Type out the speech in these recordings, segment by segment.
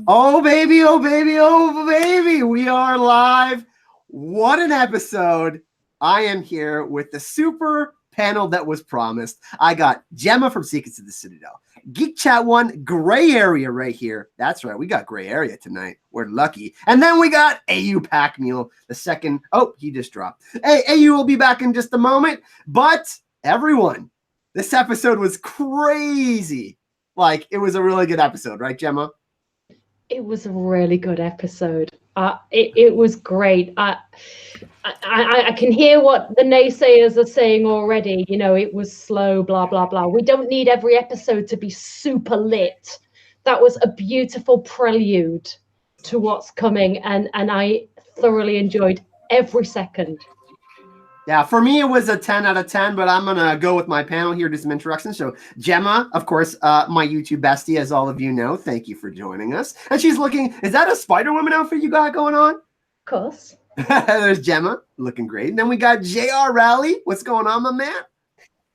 Oh, baby, oh, baby, oh, baby. We are live. What an episode. I am here with the super panel that was promised. I got Jemma from Secrets of the Citadel. Geek Chat 1, Gray Area right here. That's right. We got Gray Area tonight. We're lucky. And then we got AU Pack Mule, the second. Oh, he just dropped. Hey, AU will be back in just a moment. But everyone, this episode was crazy. Like, it was a really good episode, right, Jemma? It was a really good episode. It was great. I can hear what the naysayers are saying already. You know, it was slow, blah, blah, blah. We don't need every episode to be super lit. That was a beautiful prelude to what's coming. And I thoroughly enjoyed every second. Yeah, for me, it was a 10 out of 10, but I'm going to go with my panel here, do some introductions. So Jemma, of course, my YouTube bestie, as all of you know, thank you for joining us. And she's looking, is that a Spider-Woman outfit you got going on? Of course. There's Jemma, looking great. And then we got JR Rally. What's going on, my man?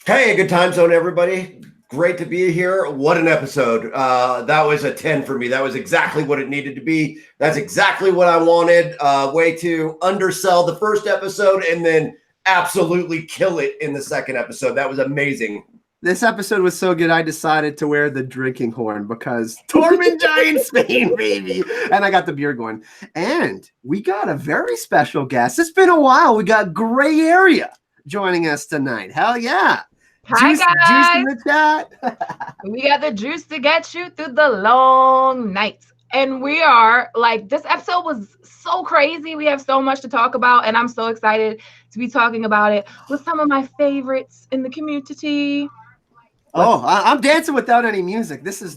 Hey, good time zone, everybody. Great to be here. What an episode. That was a 10 for me. That was exactly what it needed to be. That's exactly what I wanted. Way to undersell the first episode and then absolutely kill it in the second episode. That was amazing. This episode was so good, I decided to wear the drinking horn because Tormund giant Spain, baby. And I got the beer going. And we got a very special guest. It's been a while. We got Gray Area joining us tonight. Hell yeah. Hi, Juice guys. in the chat. We got the juice to get you through the long nights. And we are like, this episode was so crazy. We have so much to talk about, and I'm so excited to be talking about it with some of my favorites in the community. Oh, I'm dancing without any music. It's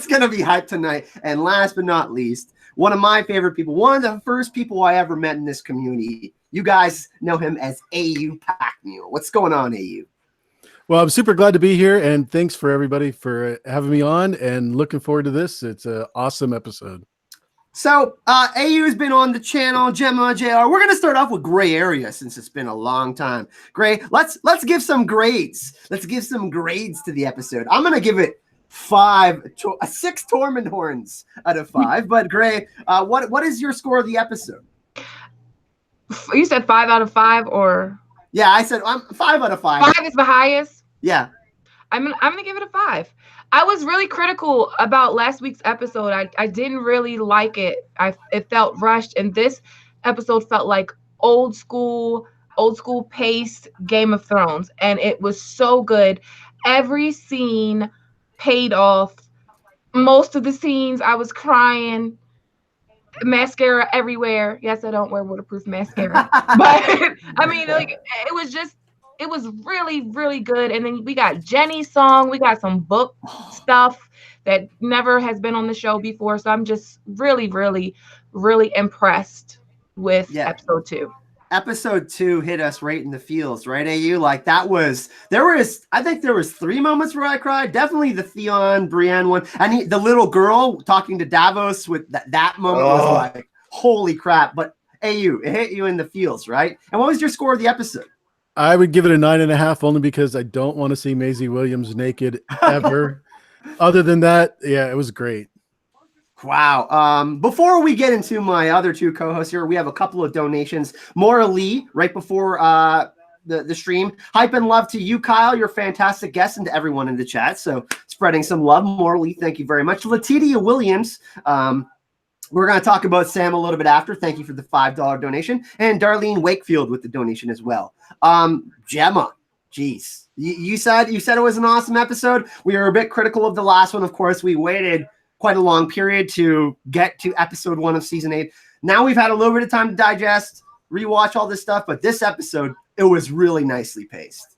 gonna be hype tonight. And last but not least, one of my favorite people, one of the first people I ever met in this community. You guys know him as AU Pack Mule. What's going on, AU? Well, I'm super glad to be here, and thanks for everybody for having me on, and looking forward to this. It's an awesome episode. So, AU has been on the channel, Jemma, JR. We're going to start off with Gray Area since it's been a long time. Gray, let's give some grades. Let's give some grades to the episode. I'm going to give it 6 Tormund horns out of 5. But Gray, what is your score of the episode? You said 5 out of 5, or? Yeah, I said I'm 5 out of 5. 5 is the highest? Yeah. I'm gonna give it a 5. I was really critical about last week's episode. I didn't really like it. It felt rushed, and this episode felt like old school paced Game of Thrones, and it was so good. Every scene paid off. Most of the scenes I was crying. Mascara everywhere. Yes, I don't wear waterproof mascara, but I mean, like, it was really, really good. And then we got Jenny's song. We got some book stuff that never has been on the show before. So I'm just really, really, really impressed with episode 2. Episode 2 hit us right in the feels, right, AU? Like, I think there was 3 moments where I cried. Definitely the Theon, Brienne one. And the little girl talking to Davos with that moment was like, holy crap. But AU, it hit you in the feels, right? And what was your score of the episode? I would give it a 9.5, only because I don't want to see Maisie Williams naked ever. Other than that, yeah, it was great. Wow. Before we get into my other 2 co-hosts here, we have a couple of donations. Maura Lee, right before the stream. Hype and love to you, Kyle. You're a fantastic guest, and to everyone in the chat. So spreading some love. Maura Lee, thank you very much. Letitia Williams. We're going to talk about Sam a little bit after. Thank you for the $5 donation. And Darlene Wakefield with the donation as well. Jemma, geez. You said it was an awesome episode. We were a bit critical of the last one. Of course, we waited quite a long period to get to episode 1 of season 8. Now we've had a little bit of time to digest, rewatch all this stuff, but this episode, it was really nicely paced.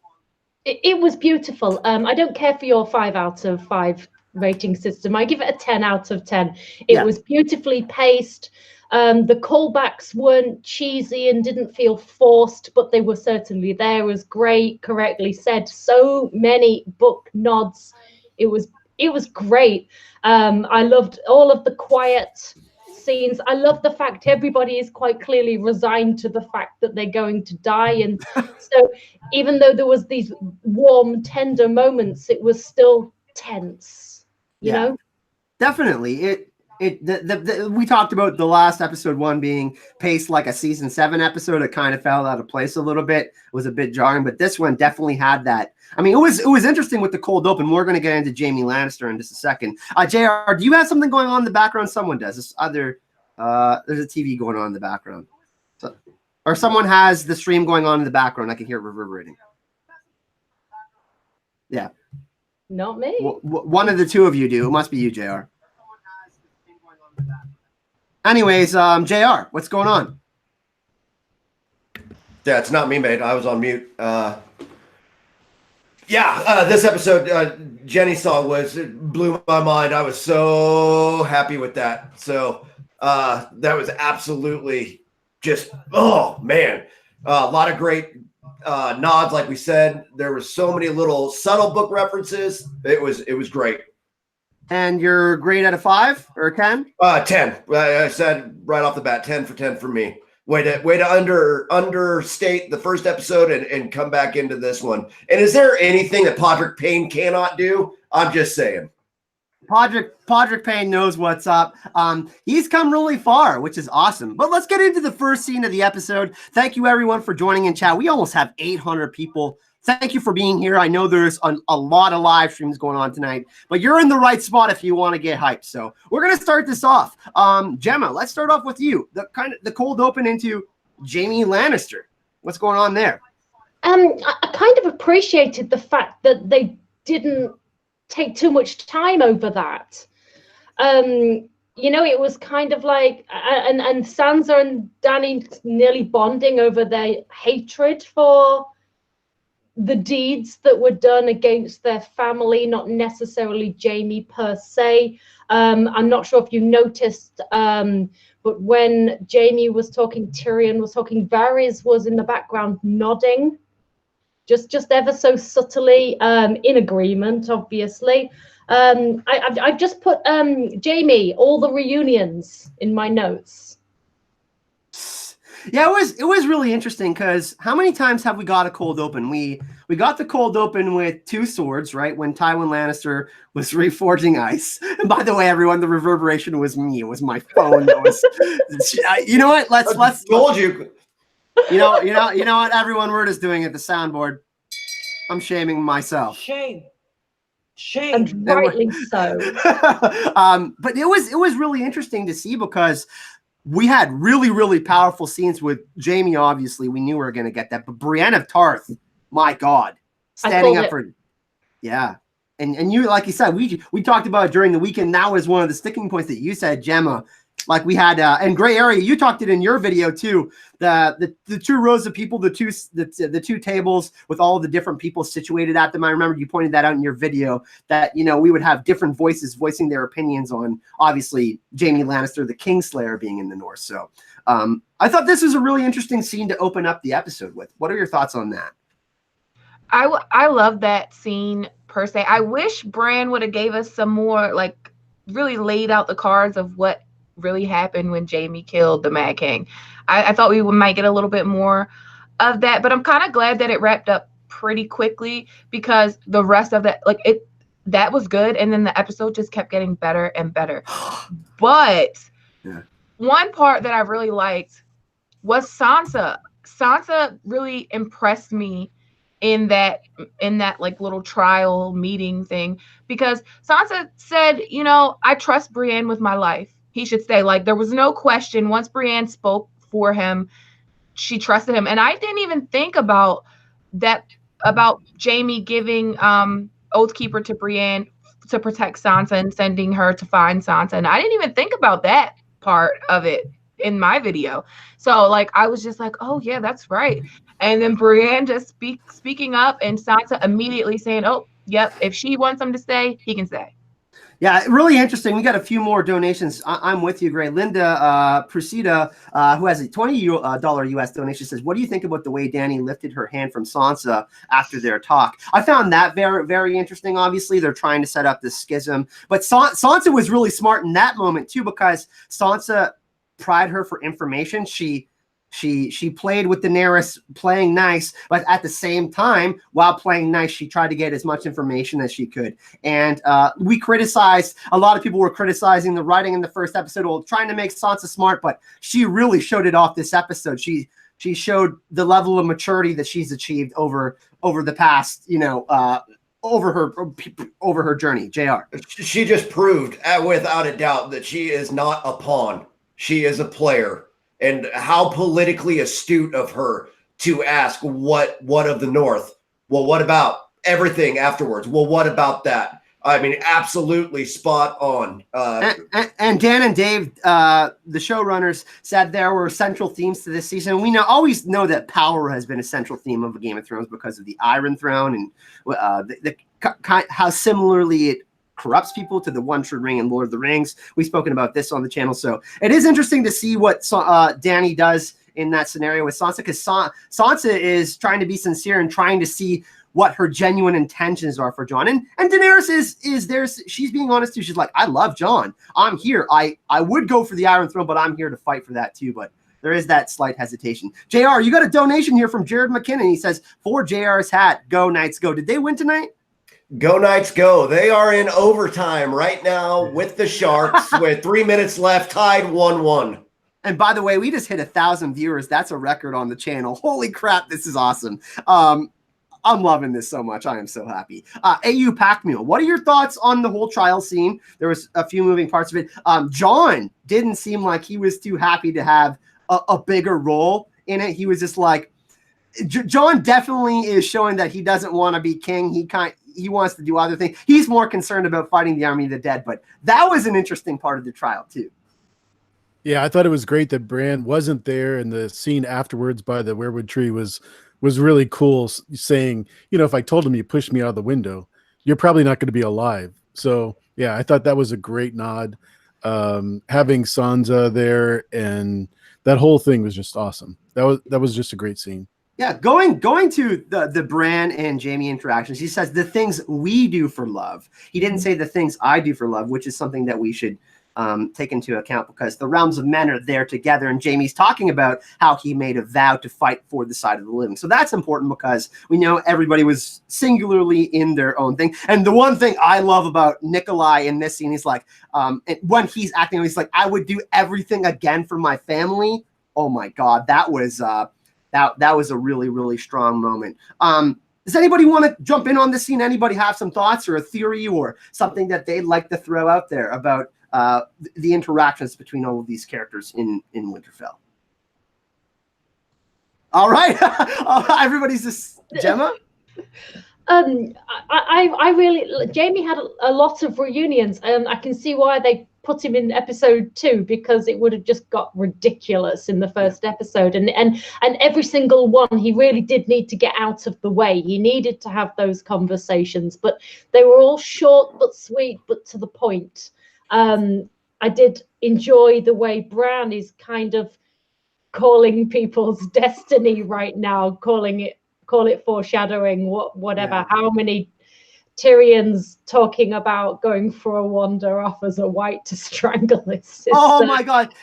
It was beautiful. I don't care for your 5 out of 5 rating system. I give it a 10 out of 10. It was beautifully paced. The callbacks weren't cheesy and didn't feel forced, but they were certainly there. It was great, correctly said. So many book nods. It was great. I loved all of the quiet scenes. I love the fact everybody is quite clearly resigned to the fact that they're going to die. And so even though there was these warm, tender moments, it was still tense, you know? Definitely. We talked about the last episode 1 being paced like a season 7 episode. It kind of fell out of place a little bit. It was a bit jarring, but this one definitely had that. I mean, it was interesting with the cold open. We're going to get into Jaime Lannister in just a second. JR, do you have something going on in the background? Someone does. There's a TV going on in the background. Or someone has the stream going on in the background. I can hear it reverberating. Yeah. Not me. One of the two of you do. It must be you, JR. Anyways, JR, what's going on? Yeah, it's not me, mate. I was on mute. This episode, Jenny's song blew my mind. I was so happy with that. So that was absolutely just, oh man, a lot of great nods. Like we said, there were so many little subtle book references. It was great. And you're grade out of 5 or 10? 10. I said right off the bat, 10 for 10 for me. Way to understate the first episode and come back into this one. And is there anything that Podrick Payne cannot do? I'm just saying. Podrick Payne knows what's up. He's come really far, which is awesome. But let's get into the first scene of the episode. Thank you, everyone, for joining in chat. We almost have 800 people. Thank you for being here. I know there's a lot of live streams going on tonight, but you're in the right spot if you want to get hyped. So we're going to start this off. Jemma, let's start off with you. The cold open into Jaime Lannister. What's going on there? I kind of appreciated the fact that they didn't take too much time over that. It was kind of like, and Sansa and Dany nearly bonding over their hatred for the deeds that were done against their family, not necessarily Jaime per se. I'm not sure if you noticed, but when Jaime was talking, Tyrion was talking, Varys was in the background nodding, just ever so subtly, in agreement, obviously. I've just put Jaime, all the reunions in my notes. Yeah, it was really interesting because how many times have we got a cold open? We got the cold open with 2 swords, right? When Tywin Lannister was reforging ice. And by the way, everyone, the reverberation was me. It was my phone. That was, you know what? Let's told you. You know what? Everyone, we're just doing it. The soundboard. I'm shaming myself. Shame. And rightly so. But it was really interesting to see because we had really, really powerful scenes with Jaime. Obviously, we knew we were going to get that. But Brienne of Tarth, my God, standing up for, yeah. And you, like you said, we talked about it during the weekend. That was one of the sticking points that you said, Jemma. Like we had, and Gray Area, you talked it in your video too. The 2 rows of people, the two tables with all the different people situated at them. I remember you pointed that out in your video that we would have different voices voicing their opinions on obviously Jaime Lannister, the Kingslayer, being in the North. So I thought this was a really interesting scene to open up the episode with. What are your thoughts on that? I love that scene per se. I wish Bran would have gave us some more, like really laid out the cards of what really happened when Jaime killed the Mad King. I thought we might get a little bit more of that, but I'm kind of glad that it wrapped up pretty quickly because the rest of that, that was good, and then the episode just kept getting better and better. But one part that I really liked was Sansa. Sansa really impressed me in that like little trial meeting thing because Sansa said, I trust Brienne with my life. He should stay. Like, there was no question. Once Brienne spoke for him, she trusted him. And I didn't even think about that, about Jaime giving Oathkeeper to Brienne to protect Sansa and sending her to find Sansa. And I didn't even think about that part of it in my video. So, like, I was just like, oh, yeah, that's right. And then Brienne just speaking up and Sansa immediately saying, oh, yep, if she wants him to stay, he can stay. Yeah, really interesting. We got a few more donations. I'm with you, Gray. Linda Presida, who has a $20 US donation, says, what do you think about the way Dany lifted her hand from Sansa after their talk? I found that very, very interesting. Obviously, they're trying to set up this schism. But Sansa was really smart in that moment, too, because Sansa pried her for information. She She played with Daenerys, playing nice, but at the same time, while playing nice, she tried to get as much information as she could. And we criticized, a lot of people were criticizing the writing in the first episode, well, trying to make Sansa smart, but she really showed it off this episode. She showed the level of maturity that she's achieved over the past, over her journey. JR. She just proved without a doubt that she is not a pawn. She is a player. And how politically astute of her to ask what of the North? Well, what about everything afterwards? Well, what about that? I mean, absolutely spot on. And Dan and Dave, the showrunners, said there were central themes to this season. We always know that power has been a central theme of Game of Thrones because of the Iron Throne and how similarly it corrupts people to the One True Ring and Lord of the Rings. We've spoken about this on the channel, so it is interesting to see what Dany does in that scenario with Sansa, because Sansa is trying to be sincere and trying to see what her genuine intentions are for Jon. And Daenerys is there. She's being honest too. She's like, I love Jon. I'm here. I would go for the Iron Throne, but I'm here to fight for that too. But there is that slight hesitation. JR, you got a donation here from Jared McKinnon. He says, for JR's hat, go Knights, go. Did they win tonight? Go Knights, go. They are in overtime right now with the Sharks with 3 minutes left, tied 1-1. And by the way, we just hit 1,000 viewers. That's a record on the channel. Holy crap, this is awesome. I'm loving this so much. I am so happy. AU Pack Mule, what are your thoughts on the whole trial scene? There was a few moving parts of it. Jon didn't seem like he was too happy to have a bigger role in it. He was just like, Jon definitely is showing that he doesn't want to be king. He wants to do other things. He's more concerned about fighting the army of the dead, but that was an interesting part of the trial too. Yeah, I thought it was great that Bran wasn't there, and the scene afterwards by the weirwood tree was really cool, saying, if I told him you pushed me out of the window, you're probably not going to be alive. So yeah, I thought that was a great nod. Having Sansa there and that whole thing was just awesome. That was just a great scene. Yeah, going to the Bran and Jaime interactions, he says the things we do for love. He didn't say the things I do for love, which is something that we should take into account, because the realms of men are there together, and Jaime's talking about how he made a vow to fight for the side of the living. So that's important, because we know everybody was singularly in their own thing. And the one thing I love about Nikolai in this scene, he's like, when he's acting, he's like, I would do everything again for my family. Oh my God, that was that was a really, really strong moment. Does anybody want to jump in on this scene? Anybody have some thoughts or a theory or something that they'd like to throw out there about the interactions between all of these characters in Winterfell? All right. Everybody's just Jemma? I really, Jaime had a lot of reunions, and I can see why they put him in episode 2, because it would have just got ridiculous in the first episode, and every single one he really did need to get out of the way. He needed to have those conversations, but they were all short but sweet, but to the point. I did enjoy the way Bran is kind of calling people's destiny right now, call it foreshadowing, whatever. Yeah. How many Tyrion's talking about going for a wander off as a white to strangle his sister. Oh my God.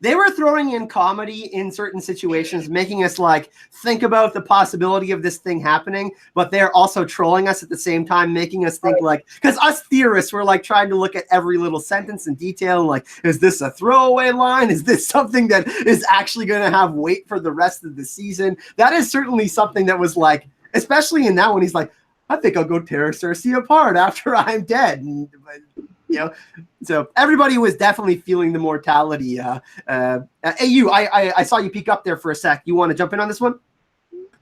They were throwing in comedy in certain situations, making us like think about the possibility of this thing happening, but they're also trolling us at the same time, making us think like, because us theorists were like trying to look at every little sentence in detail, like, is this a throwaway line? Is this something that is actually going to have weight for the rest of the season? That is certainly something that was like, especially in that one, he's like, I think I'll go tear Cersei apart after I'm dead. And, so everybody was definitely feeling the mortality. AU, I saw you peek up there for a sec. You want to jump in on this one?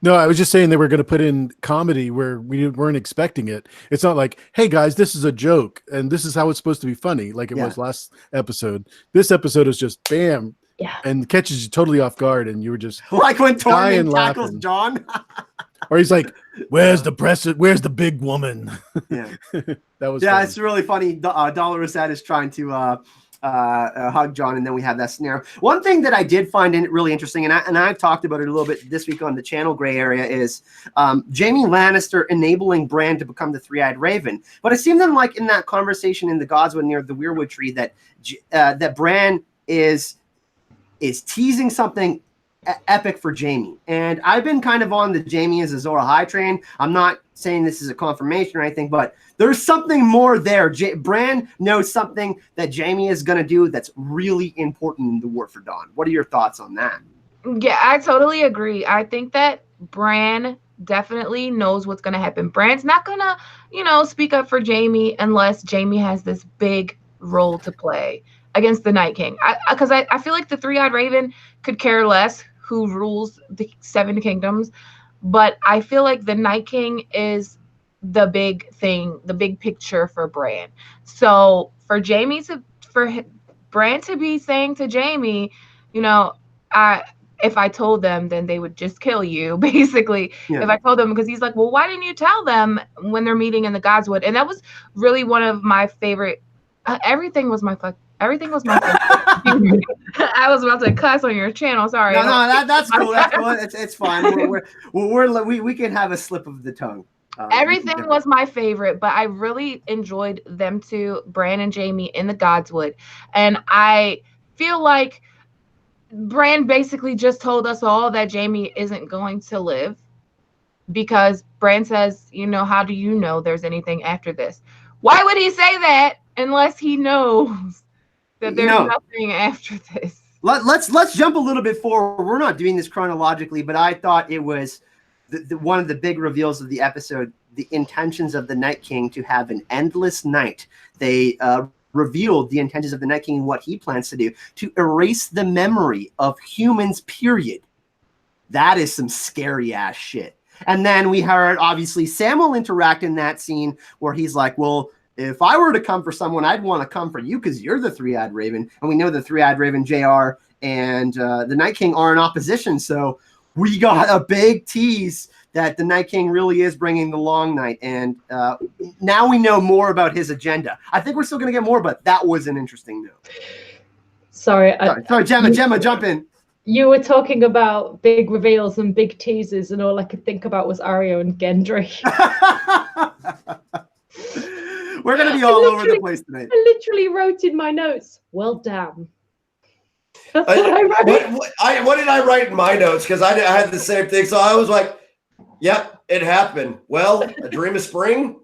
No, I was just saying they were going to put in comedy where we weren't expecting it. It's not like, hey guys, this is a joke and this is how it's supposed to be funny, like it was last episode. This episode is just bam, and catches you totally off guard, and you were just like when Tormund tackles Jon. Or he's like, where's the big woman? Yeah. That was funny. It's really funny. Dolores is trying to hug Jon, and then we have that scenario. One thing that I did find really interesting, and I've talked about it a little bit this week on the channel Gray Area, is Jaime Lannister enabling Bran to become the Three-Eyed Raven. But it seemed then like in that conversation in the Godswood near the Weirwood Tree that that Bran is is teasing something epic for Jaime. And I've been kind of on the Jaime as Azor Ahai train. I'm not saying this is a confirmation or anything, but there's something more there. Bran knows something that Jaime is going to do that's really important in the War for Dawn. What are your thoughts on that? Yeah, I totally agree. I think that Bran definitely knows what's going to happen. Bran's not going to, speak up for Jaime unless Jaime has this big role to play against the Night King. Because I feel like the Three-Eyed Raven could care less who rules the Seven Kingdoms, but I feel like the Night King is the big thing, the big picture for Bran. So for Bran to be saying to Jaime, if I told them, then they would just kill you, basically. Yeah. If I told them, because he's like, well, why didn't you tell them when they're meeting in the Godswood? And that was really one of my favorite. Everything was my favorite. I was about to cuss on your channel. Sorry. No, that's cool. That's cool. It's fine. We can have a slip of the tongue. Everything was my favorite, but I really enjoyed them two, Bran and Jaime, in the Godswood, and I feel like Bran basically just told us all that Jaime isn't going to live, because Bran says, how do you know there's anything after this? Why would he say that unless he knows that there's nothing after this? Let's jump a little bit forward. We're not doing this chronologically, but I thought it was one of the big reveals of the episode, the intentions of the Night King to have an endless night. They revealed the intentions of the Night King and what he plans to do to erase the memory of humans, period. That is some scary ass shit. And then we heard, obviously, Sam will interact in that scene where he's like, well, if I were to come for someone, I'd want to come for you because you're the Three-Eyed Raven. And we know the Three-Eyed Raven, JR, and the Night King are in opposition. So we got a big tease that the Night King really is bringing the Long Night. And now we know more about his agenda. I think we're still going to get more, but that was an interesting note. Sorry, Jemma, jump in. You were talking about big reveals and big teasers, and all I could think about was Arya and Gendry. We're going to be all over the place tonight. I literally wrote in my notes, well, damn. That's what I wrote. What did I write in my notes? Because I had the same thing. So I was like, yep, it happened. Well, a dream of spring?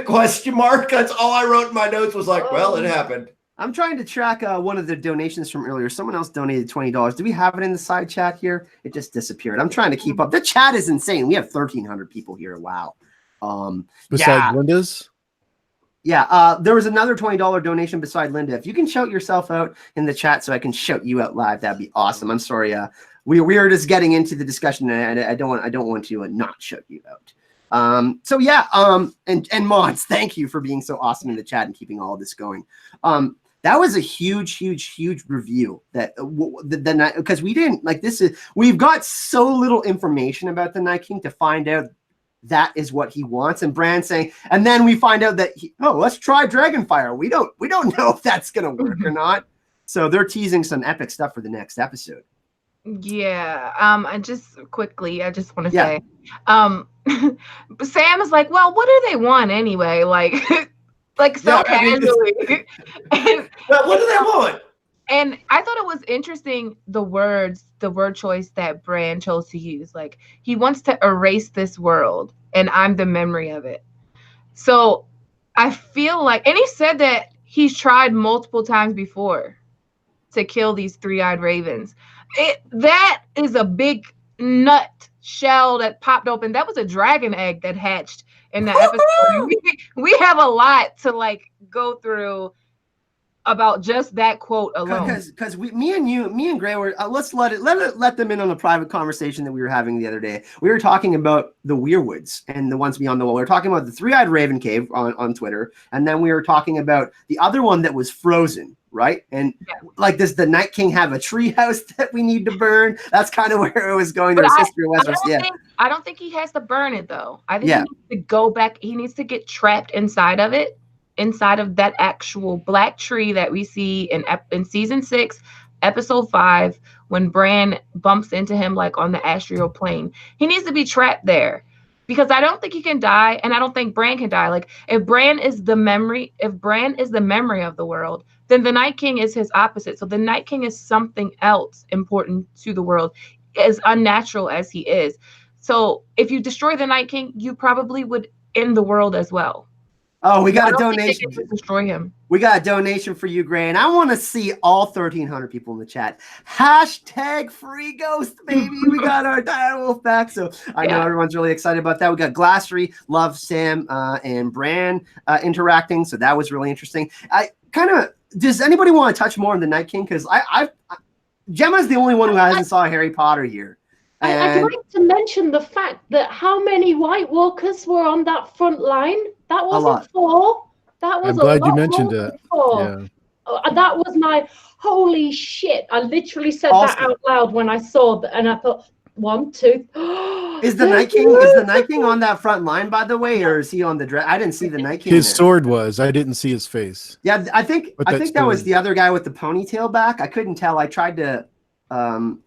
Question mark. That's all I wrote in my notes was like, well, it happened. I'm trying to track one of the donations from earlier. Someone else donated $20. Do we have it in the side chat here? It just disappeared. I'm trying to keep up. The chat is insane. We have 1,300 people here. Wow. Besides Linda's? Yeah, there was another $20 donation beside Linda. If you can shout yourself out in the chat so I can shout you out live, that'd be awesome. I'm sorry. We are just getting into the discussion, and I don't want to not shout you out. And Mods, thank you for being so awesome in the chat and keeping all of this going. That was a huge review that because we didn't like this is we've got so little information about the Night King to find out that is what he wants. And Bran saying, and then we find out that let's try Dragonfire. We don't know if that's gonna work or not. So they're teasing some epic stuff for the next episode. Yeah. I just want to say, Sam is like, well, what do they want anyway? Like so casually. What do they want? And I thought it was interesting, the word choice that Bran chose to use. Like, he wants to erase this world, and I'm the memory of it. So I feel like, and he said that he's tried multiple times before to kill these Three-Eyed Ravens. That is a big nut shell that popped open. That was a dragon egg that hatched in that episode. We have a lot to go through about just that quote alone. Because me and Gray were let's let them in on the private conversation that we were having the other day. We were talking about the Weirwoods and the ones beyond the wall. We were talking about the Three-Eyed Raven Cave on Twitter, and then we were talking about the other one that was frozen, right? And does the Night King have a tree house that we need to burn? That's kind of where it was going. There's history of Westeros. I don't think he has to burn it though. I think he needs to go back. He needs to get trapped inside of it. Inside of that actual black tree that we see in season 6, episode 5, when Bran bumps into him on the astral plane. He needs to be trapped there. because I don't think he can die, and I don't think Bran can die. Like if Bran is the memory of the world, then the Night King is his opposite. So the Night King is something else important to the world, as unnatural as he is. So if you destroy the Night King, you probably would end the world as well. Oh, we got a donation. Destroy him. We got a donation for you, Gray, and I want to see all 1,300 people in the chat. Hashtag free ghost, baby. We got our direwolf back, so I know everyone's really excited about that. We got Glassery, Love, Sam, and Bran interacting, so that was really interesting. Does anybody want to touch more on the Night King? Because Gemma's the only one who hasn't saw Harry Potter here. I'd like to mention the fact that how many White Walkers were on that front line. That wasn't 4. That was I'm glad a lot you mentioned more it. than 4. Yeah. That was my holy shit. I literally said that out loud when I saw that, and I thought 1, 2. Is the Night King on that front line, by the way, or is he on the I didn't see the Night King. His sword was. I didn't see his face. Yeah, I think that was the other guy with the ponytail back. I couldn't tell. I tried to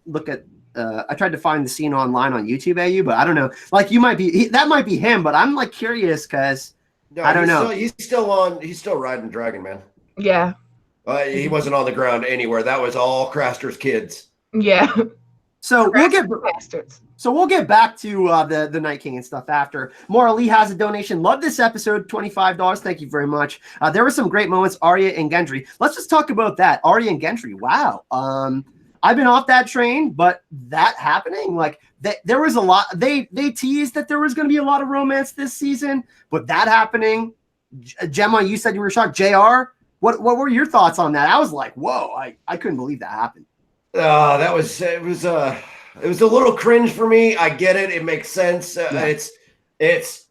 look at. I tried to find the scene online on YouTube, AU, but I don't know. Like that might be him, but I'm like curious because I don't know. He's still riding Dragon, man. Yeah. He wasn't on the ground anywhere. That was all Craster's kids. Yeah. So we'll get back to the Night King and stuff after. Maura Lee has a donation. Love this episode, $25. Thank you very much. There were some great moments. Arya and Gendry. Let's just talk about that. Arya and Gendry. Wow. I've been off that train, but that happening, like there was a lot. They teased that there was going to be a lot of romance this season, but that happening. Jemma, you said you were shocked. JR, what were your thoughts on that? I was like, whoa, I couldn't believe that happened. It was a little cringe for me. I get it. It makes sense. I just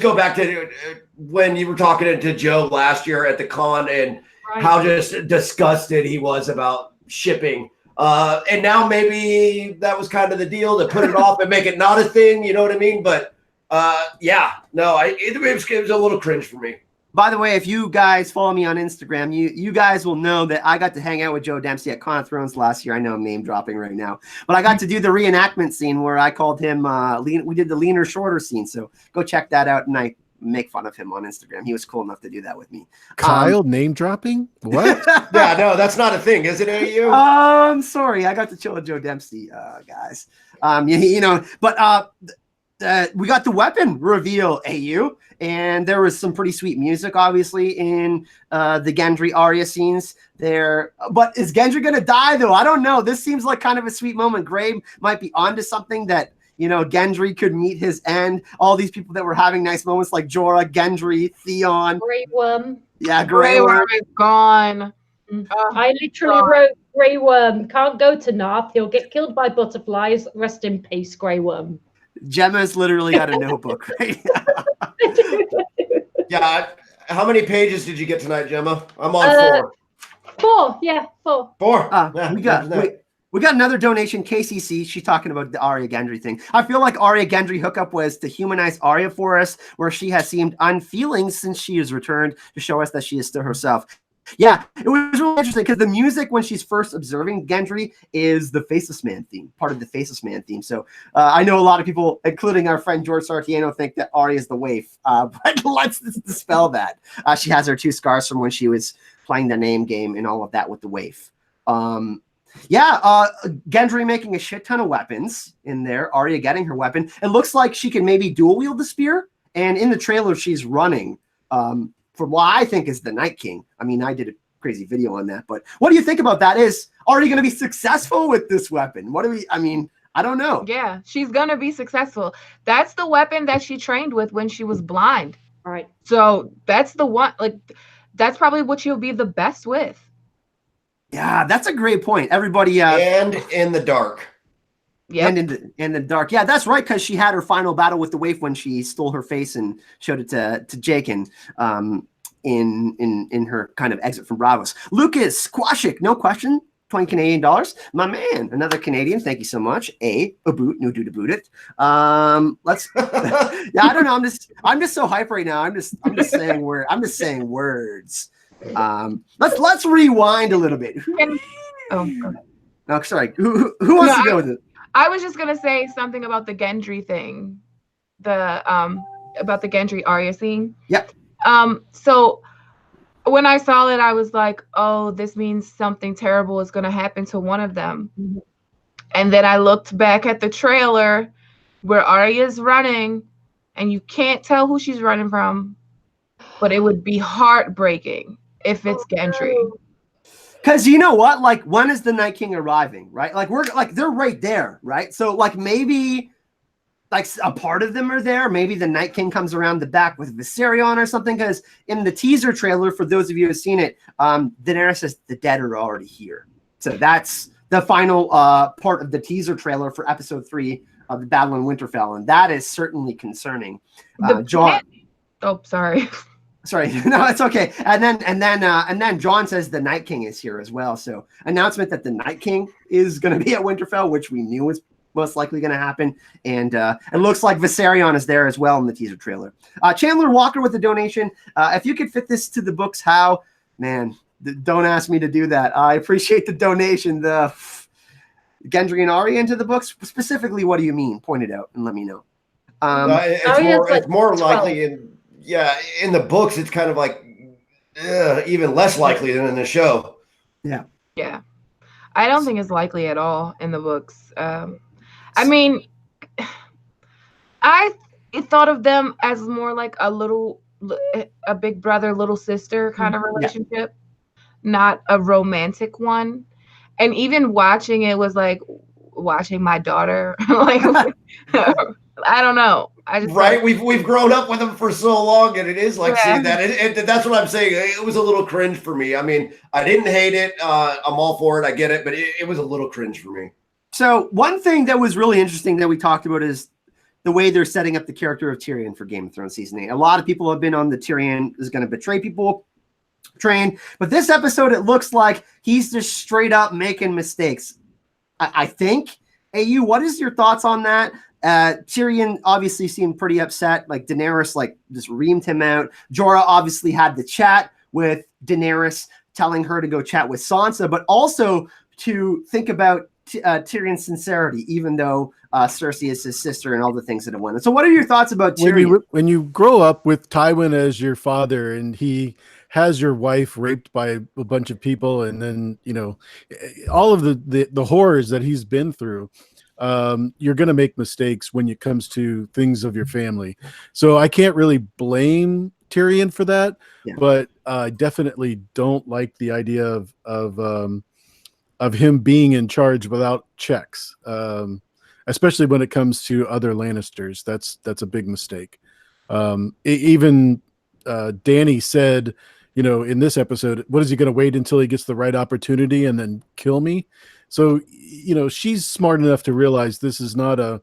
go back to when you were talking to Joe last year at the con and how just disgusted he was about shipping. And now maybe that was kind of the deal to put it off and make it not a thing. You know what I mean? But it was a little cringe for me. By the way, if you guys follow me on Instagram, you guys will know that I got to hang out with Joe Dempsey at Con of Thrones last year. I know I'm name dropping right now, but I got to do the reenactment scene where I called him we did the leaner, shorter scene. So go check that out, and I make fun of him on Instagram. He was cool enough to do that with me. Kyle name dropping? What? Yeah, no, that's not a thing, is it, AU? I'm sorry. I got to chill with Joe Dempsey, guys. But we got the weapon reveal, AU, and there was some pretty sweet music, obviously, in the Gendry Arya scenes there. But is Gendry going to die, though? I don't know. This seems like kind of a sweet moment. Gray might be onto something that, Gendry could meet his end. All these people that were having nice moments like Jorah, Gendry, Theon. Grey Worm. Yeah, Grey Worm is gone. I literally wrote Grey Worm. Can't go to North. He'll get killed by butterflies. Rest in peace, Grey Worm. Gemma's literally got a notebook right now. Yeah. How many pages did you get tonight, Jemma? I'm on 4. 4. Yeah, 4. 4. We got another donation, KCC. She's talking about the Arya Gendry thing. I feel like Arya Gendry hookup was to humanize Arya for us, where she has seemed unfeeling since she has returned to show us that she is still herself. Yeah, it was really interesting because the music when she's first observing Gendry is the Faceless Man theme, part of the Faceless Man theme. So I know a lot of people, including our friend George Sartiano, think that Arya is the waif, but let's dispel that. She has her 2 scars from when she was playing the name game and all of that with the waif. Gendry making a shit ton of weapons in there. Arya getting her weapon. It looks like she can maybe dual wield the spear. And in the trailer, she's running for what I think is the Night King. I mean, I did a crazy video on that. But what do you think about that? Is Arya going to be successful with this weapon? I don't know. Yeah, she's going to be successful. That's the weapon that she trained with when she was blind. All right. So that's the one. That's probably what she'll be the best with. Yeah, that's a great point. Everybody and in the dark. Yeah, and in the dark. Yeah, that's right, because she had her final battle with the waif when she stole her face and showed it to Jake and in her kind of exit from Bravos. Lucas Squashik, no question. $20 Canadian. My man, another Canadian. Thank you so much. A boot, no do to boot it. Let's yeah, I don't know. I'm just so hype right now. I'm just saying words. Let's rewind a little bit. Oh, no, sorry. Who wants to go with it? I was just gonna say something about the Gendry thing, about the Gendry Arya scene. Yep. So when I saw it, I was like, oh, this means something terrible is gonna happen to one of them. Mhm. And then I looked back at the trailer where Arya's running, and you can't tell who she's running from, but it would be heartbreaking if it's Gendry. Because you know what? Like, when is the Night King arriving, right? Like, they're right there, right? So, like, maybe, like, a part of them are there. Maybe the Night King comes around the back with Viserion or something. Because in the teaser trailer, for those of you who have seen it, Daenerys says the dead are already here. So that's the final part of the teaser trailer for episode 3 of the Battle in Winterfell, and that is certainly concerning. John. Oh, sorry. Sorry, no, it's okay. And then John says the Night King is here as well. So announcement that the Night King is going to be at Winterfell, which we knew was most likely going to happen. And it looks like Viserion is there as well in the teaser trailer. Chandler Walker with the donation. If you could fit this to the books, how? Man, don't ask me to do that. I appreciate the donation. The Gendry and Arya into the books. Specifically, what do you mean? Point it out and let me know. It's more likely in the books, it's kind of like even less likely than in the show. Yeah. I don't think it's likely at all in the books. I mean, I thought of them as more like a big brother, little sister kind of relationship, not a romantic one. And even watching it was like watching my daughter. Like, I don't know. We've grown up with them for so long, and it is like seeing that. That's what I'm saying. It was a little cringe for me. I mean, I didn't hate it. I'm all for it. I get it, but it was a little cringe for me. So one thing that was really interesting that we talked about is the way they're setting up the character of Tyrion for Game of Thrones season 8. A lot of people have been on the Tyrion is going to betray people train, but this episode it looks like he's just straight up making mistakes. I think. AU, what is your thoughts on that? Tyrion obviously seemed pretty upset. Like Daenerys, like just reamed him out. Jorah obviously had the chat with Daenerys, telling her to go chat with Sansa, but also to think about Tyrion's sincerity, even though Cersei is his sister and all the things that have went on. So, what are your thoughts about Tyrion? When you grow up with Tywin as your father and he has your wife raped by a bunch of people, and then all of the horrors that he's been through. You're going to make mistakes when it comes to things of your family. So I can't really blame Tyrion for that, but I definitely don't like the idea of him being in charge without checks, especially when it comes to other Lannisters. That's a big mistake. Even Dany said, in this episode, what is he going to wait until he gets the right opportunity and then kill me? So, she's smart enough to realize this is not a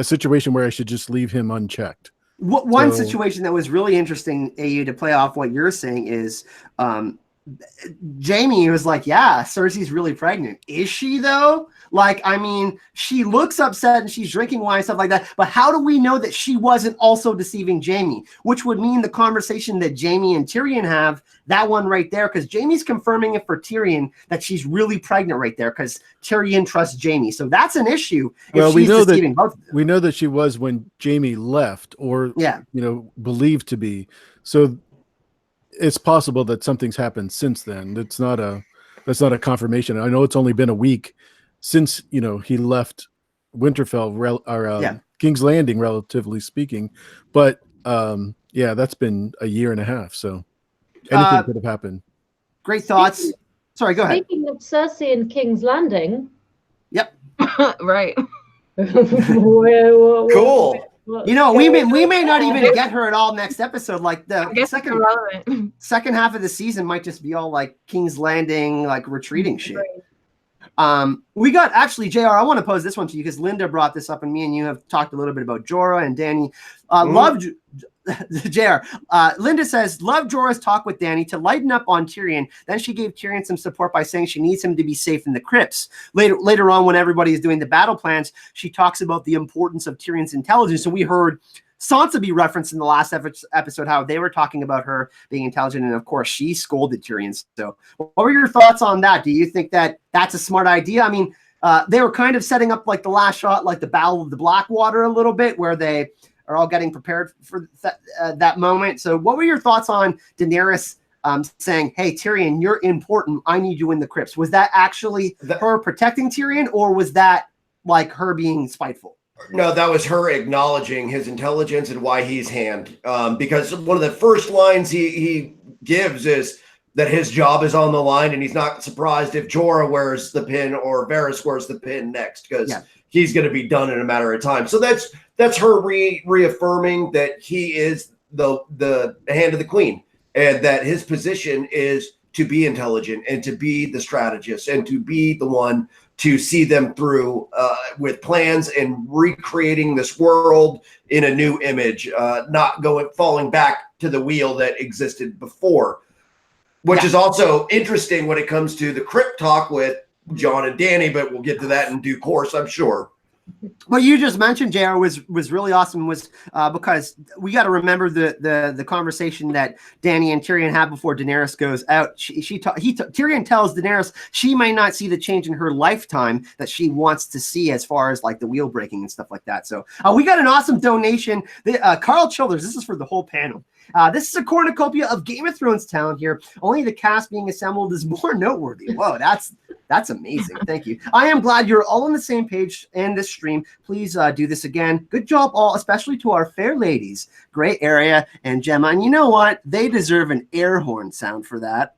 situation where I should just leave him unchecked. One situation that was really interesting, AU, to play off what you're saying is Jaime was like, yeah, Cersei's really pregnant. Is she, though? Like, I mean, she looks upset and she's drinking wine and stuff like that. But how do we know that she wasn't also deceiving Jaime? Which would mean the conversation that Jaime and Tyrion have, that one right there, because Jaime's confirming it for Tyrion that she's really pregnant right there because Tyrion trusts Jaime. So that's an issue if she's deceiving both of them. We know that she was when Jaime left or, believed to be. So it's possible that something's happened since then. That's not a confirmation. I know it's only been a week since he left Winterfell King's Landing, relatively speaking, but that's been a year and a half. So anything could have happened. Great thoughts. Sorry, go ahead. Speaking of Cersei and King's Landing. Yep. Right. Cool. We may not even get her at all next episode. Like the second half of the season might just be all like King's Landing, like retreating shit. We got actually, JR, I want to pose this one to you because Linda brought this up and me and you have talked a little bit about Jorah and Dany. Loved JR. Linda says, love Jorah's talk with Dany to lighten up on Tyrion. Then she gave Tyrion some support by saying she needs him to be safe in the crypts. Later on, when everybody is doing the battle plans, she talks about the importance of Tyrion's intelligence. And we heard Sansa be referenced in the last episode, how they were talking about her being intelligent. And of course, she scolded Tyrion. So what were your thoughts on that? Do you think that that's a smart idea? I mean, they were kind of setting up like the last shot, like the Battle of the Blackwater a little bit, where they are all getting prepared for that moment. So what were your thoughts on Daenerys saying, hey, Tyrion, you're important. I need you in the crypts? Was that actually her protecting Tyrion, or was that like her being spiteful? No, that was her acknowledging his intelligence and why he's hand. Because one of the first lines he gives is that his job is on the line, and he's not surprised if Jorah wears the pin or Varys wears the pin next, because he's going to be done in a matter of time. So that's her reaffirming that he is the hand of the queen, and that his position is to be intelligent and to be the strategist and to be the one to see them through with plans and recreating this world in a new image, not falling back to the wheel that existed before, which is also interesting when it comes to the crypt talk with Jon and Dany, but we'll get to that in due course, I'm sure. What you just mentioned, JR, was really awesome, was because we got to remember the conversation that Dany and Tyrion have before Daenerys goes out. Tyrion tells Daenerys she may not see the change in her lifetime that she wants to see, as far as like the wheel breaking and stuff like that. So we got an awesome donation. Carl Childers, this is for the whole panel. This is a cornucopia of Game of Thrones town here. Only the cast being assembled is more noteworthy. Whoa, that's amazing. Thank you. I am glad you're all on the same page in this stream. Please do this again. Good job all, especially to our fair ladies. Great Arya and Jemma. And you know what? They deserve an air horn sound for that.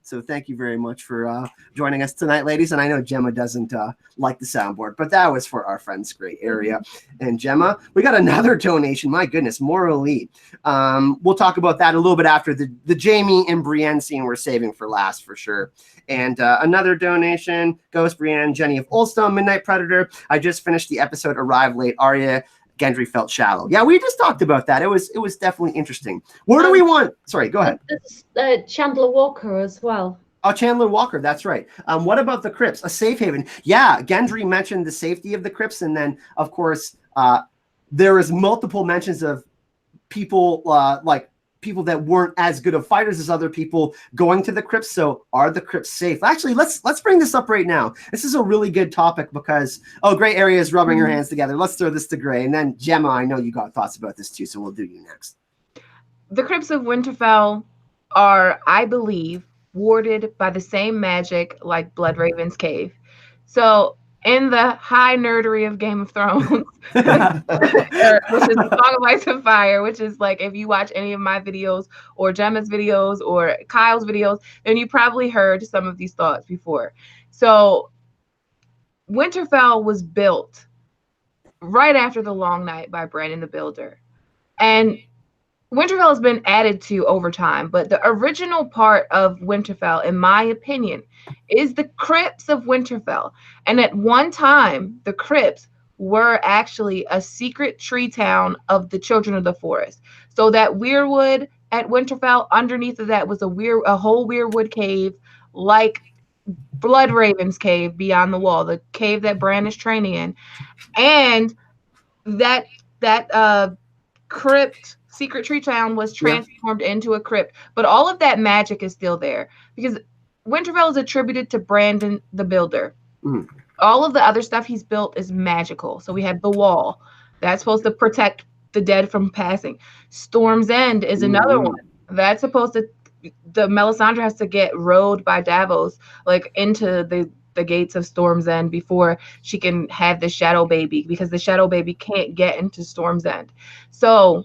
So thank you very much for joining us tonight, ladies. And I know Jemma doesn't like the soundboard, but that was for our friends, Great Arya and Jemma. We got another donation. My goodness, more elite. We'll talk about that a little bit after the Jaime and Brienne scene we're saving for last, for sure. And another donation, Ghost Brienne, Jenny of Oldstone, Midnight Predator. I just finished the episode, Arrived Late. Arya Gendry felt shallow. Yeah, we just talked about that. It was definitely interesting. Where do we want? Sorry, go ahead. Chandler Walker as well. Oh, Chandler Walker, that's right. What about the crypts? A safe haven. Yeah, Gendry mentioned the safety of the crypts, and then of course there is multiple mentions of people like people that weren't as good of fighters as other people going to the crypts. So are the crypts safe? Actually, let's bring this up right now. This is a really good topic because Gray Area is rubbing her hands together. Let's throw this to Gray, and then Jemma, I know you got thoughts about this too, so we'll do you next. The crypts of Winterfell are, I believe, warded by the same magic like Bloodraven's cave. So in the high nerdery of Game of Thrones, which is the Song of Ice and Fire, which is like, if you watch any of my videos or Gemma's videos or Kyle's videos, then you probably heard some of these thoughts before. So Winterfell was built right after the Long Night by Brandon the Builder. And Winterfell has been added to over time, but the original part of Winterfell, in my opinion, is the crypts of Winterfell. And at one time, the crypts were actually a secret tree town of the Children of the Forest. So that weirwood at Winterfell, underneath of that was a whole weirwood cave, like Bloodraven's cave beyond the wall, the cave that Bran is training in. And that crypt, secret tree town, was transformed into a crypt. But all of that magic is still there because Winterfell is attributed to Brandon the Builder. All of the other stuff he's built is magical. So we have the wall that's supposed to protect the dead from passing. Storm's End is another one that's supposed to, the Melisandre has to get rowed by Davos like into the gates of Storm's End before she can have the shadow baby, because the shadow baby can't get into Storm's End. So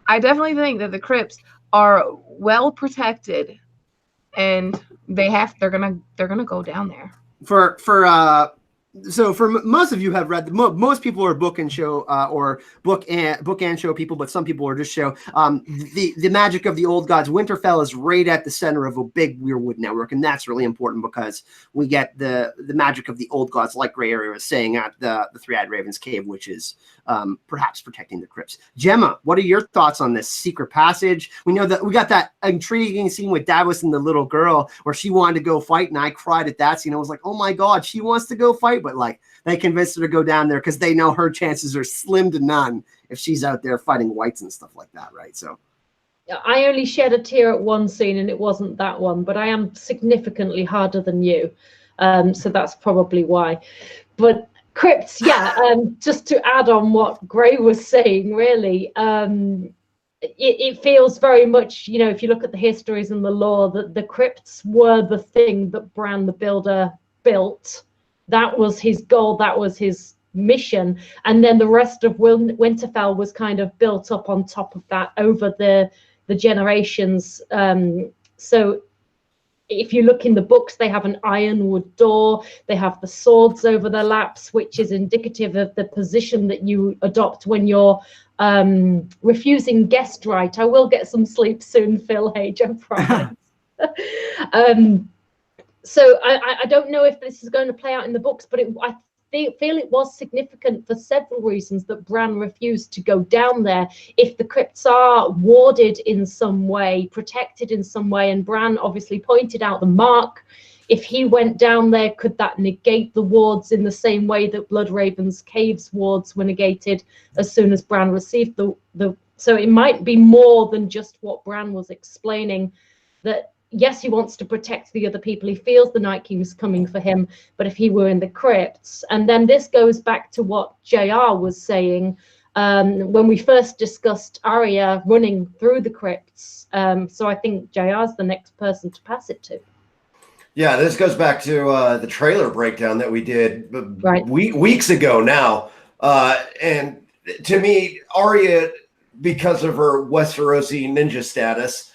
I definitely think that the crypts are well protected, and they're gonna go down there. So for most of you have read, most people are book and show or book and show people, but some people are just show. The magic of the old gods. Winterfell is right at the center of a big weirwood network, and that's really important because we get the magic of the old gods, like Gray Area was saying, at the Three-Eyed Raven's cave, which is perhaps protecting the crypts. Jemma, what are your thoughts on this secret passage? We know that we got that intriguing scene with Davos and the little girl where she wanted to go fight, and I cried at that scene. I was like, oh my God, she wants to go fight. But like they convinced her to go down there because they know her chances are slim to none if she's out there fighting whites and stuff like that, right? So I only shed a tear at one scene, and it wasn't that one, but I am significantly harder than you. So that's probably why. But crypts, yeah, just to add on what Gray was saying, really, it feels very much, you know, if you look at the histories and the lore, that the crypts were the thing that Bran the Builder built. That was his goal, that was his mission, and then the rest of Winterfell was kind of built up on top of that over the generations. So if you look in the books, they have an ironwood door, they have the swords over their laps, which is indicative of the position that you adopt when you're refusing guest right. I will get some sleep soon, Phil Hage, I promise. So I don't know if this is going to play out in the books, but I feel it was significant for several reasons that Bran refused to go down there. If the crypts are warded in some way, protected in some way, and Bran obviously pointed out the mark, if he went down there, could that negate the wards in the same way that Bloodraven's caves wards were negated as soon as Bran received the so it might be more than just what Bran was explaining, that yes, he wants to protect the other people. He feels the Night King is coming for him, but if he were in the crypts, and then this goes back to what JR was saying when we first discussed Arya running through the crypts. So I think JR's the next person to pass it to. Yeah, this goes back to the trailer breakdown that we did weeks ago now. And to me, Arya, because of her Westerosi ninja status,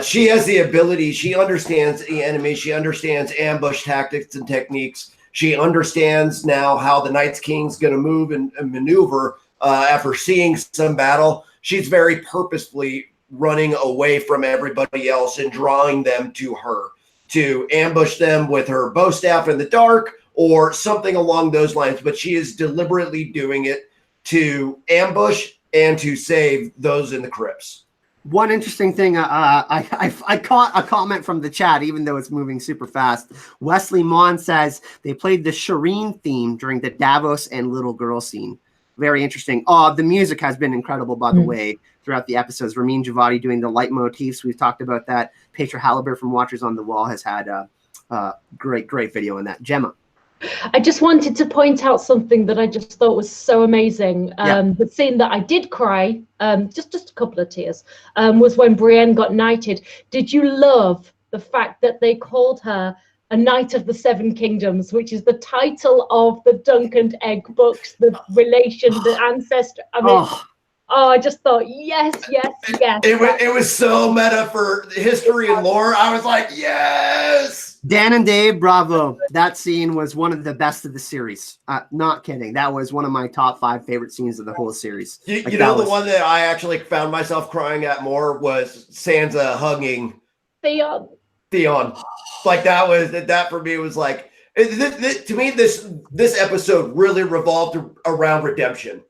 she has the ability, she understands the enemy, she understands ambush tactics and techniques. She understands now how the Night's King's going to move and maneuver after seeing some battle. She's very purposefully running away from everybody else and drawing them to her to ambush them with her bow staff in the dark or something along those lines. But she is deliberately doing it to ambush and to save those in the crypts. One interesting thing, I caught a comment from the chat, even though it's moving super fast. Wesley Mon says they played the Shireen theme during the Davos and Little Girl scene. Very interesting. The music has been incredible, by the way, throughout the episodes. Ramin Javadi doing the leitmotifs. We've talked about that. Petra Halliburton from Watchers on the Wall has had a great video on that. Gemma. I just wanted to point out something that I just thought was so amazing. The scene that I did cry, just a couple of tears, was when Brienne got knighted. Did you love the fact that they called her a Knight of the Seven Kingdoms, which is the title of the Dunk and Egg books, the relation, the ancestor? I mean, I just thought, yes. It was so meta for history and lore. I was like, yes. Dan and Dave, bravo. That scene was one of the best of the series. Not kidding. That was one of my top 5 favorite scenes of the whole series. You know, the one that I actually found myself crying at more was Sansa hugging Theon. Like that for me was like, to me, this episode really revolved around redemption.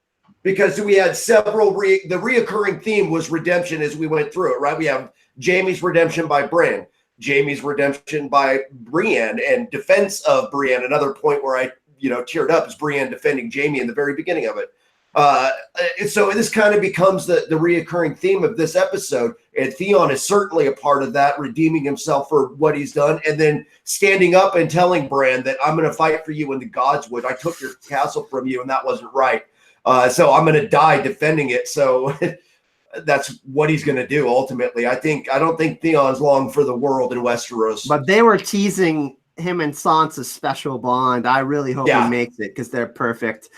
Because we had several, the reoccurring theme was redemption as we went through it, right? We have Jaime's redemption by Bran, Jaime's redemption by Brienne, and defense of Brienne. Another point where I, teared up is Brienne defending Jaime in the very beginning of it. So this kind of becomes the reoccurring theme of this episode. And Theon is certainly a part of that, redeeming himself for what he's done, and then standing up and telling Bran that I'm going to fight for you in the Godswood. I took your castle from you, and that wasn't right. So I'm going to die defending it. So that's what he's going to do ultimately. I don't think Theon's long for the world in Westeros. But they were teasing him and Sansa's special bond. I really hope he makes it because they're perfect.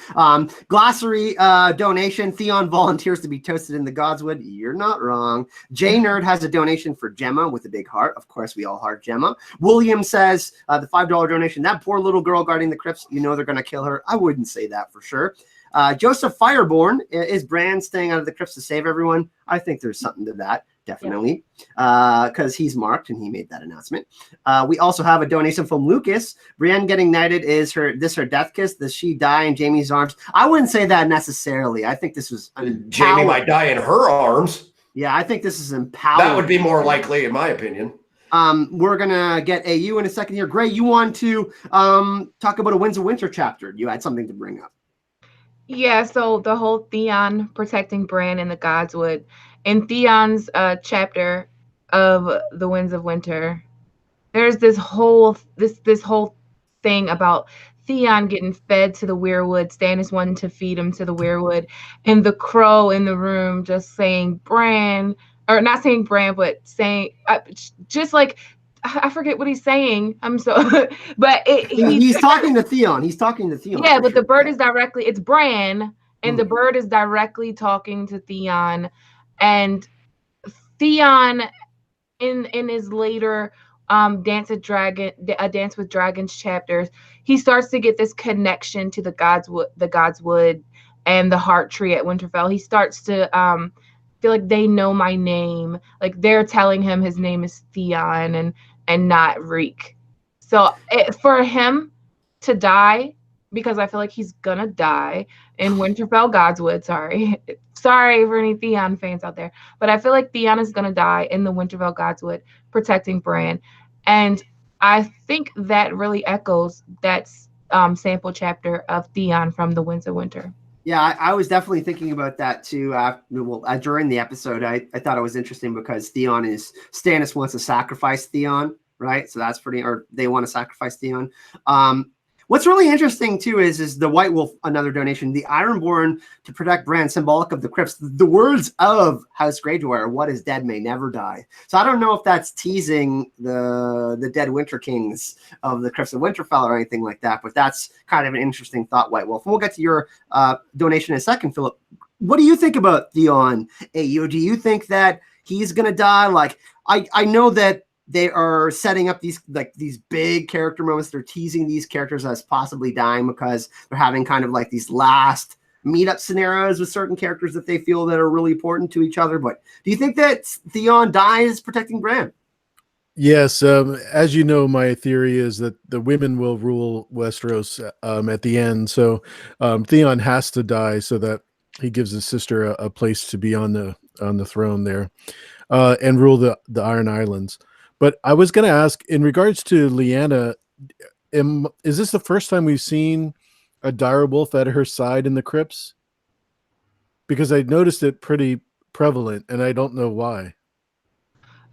Glossary donation. Theon volunteers to be toasted in the Godswood. You're not wrong. J Nerd has a donation for Jemma with a big heart. Of course, we all heart Jemma. William says the $5 donation. That poor little girl guarding the crypts. They're going to kill her. I wouldn't say that for sure. Joseph Fireborn, is Bran staying out of the crypts to save everyone? I think there's something to that, definitely, because he's marked and he made that announcement. We also have a donation from Lucas. Brienne getting knighted, is her death kiss? Does she die in Jaime's arms? I wouldn't say that necessarily. I think this was Jaime might die in her arms. Yeah, I think this is empowered. That would be more likely, in my opinion. We're gonna get AU in a second here. Gray, you want to talk about a Winds of Winter chapter? You had something to bring up. Yeah, so the whole Theon protecting Bran in the Godswood. In Theon's chapter of The Winds of Winter, there's this whole thing about Theon getting fed to the weirwood, Stannis wanting to feed him to the weirwood, and the crow in the room just saying Bran, or not saying Bran, but saying just like I forget what he's saying. I'm so, but He's talking to Theon. He's talking to Theon. yeah, but sure. the bird is directly, it's Bran, and the bird is directly talking to Theon, and Theon in his later Dance with Dragons chapters, he starts to get this connection to the Godswood and the Heart Tree at Winterfell. He starts to feel like they know my name, like they're telling him his name is Theon and not Reek. So for him to die, because I feel like he's gonna die in Winterfell Godswood. Sorry for any Theon fans out there, but I feel like Theon is gonna die in the Winterfell Godswood protecting Bran, and I think that really echoes that sample chapter of Theon from The Winds of Winter. Yeah, I was definitely thinking about that too. During the episode, I thought it was interesting because Stannis wants to sacrifice Theon, right? So that's or they want to sacrifice Theon. What's really interesting too is the White Wolf, another donation, the Ironborn to protect Bran, symbolic of the crypts. The words of House Greyjoy, what is dead may never die. So I don't know if that's teasing the dead Winter Kings of the crypts of Winterfell or anything like that, but that's kind of an interesting thought, White Wolf. And we'll get to your donation in a second, Philip. What do you think about Theon, AU? Do you think that he's going to die? Like, I know that they are setting up these big character moments. They're teasing these characters as possibly dying because they're having kind of like these last meetup scenarios with certain characters that they feel that are really important to each other. But do you think that Theon dies protecting Bran? Yes. As you know, my theory is that the women will rule Westeros at the end. So Theon has to die so that he gives his sister a place to be on the throne there and rule the Iron Islands. But I was going to ask, in regards to Lyanna, is this the first time we've seen a direwolf at her side in the crypts? Because I noticed it pretty prevalent, and I don't know why.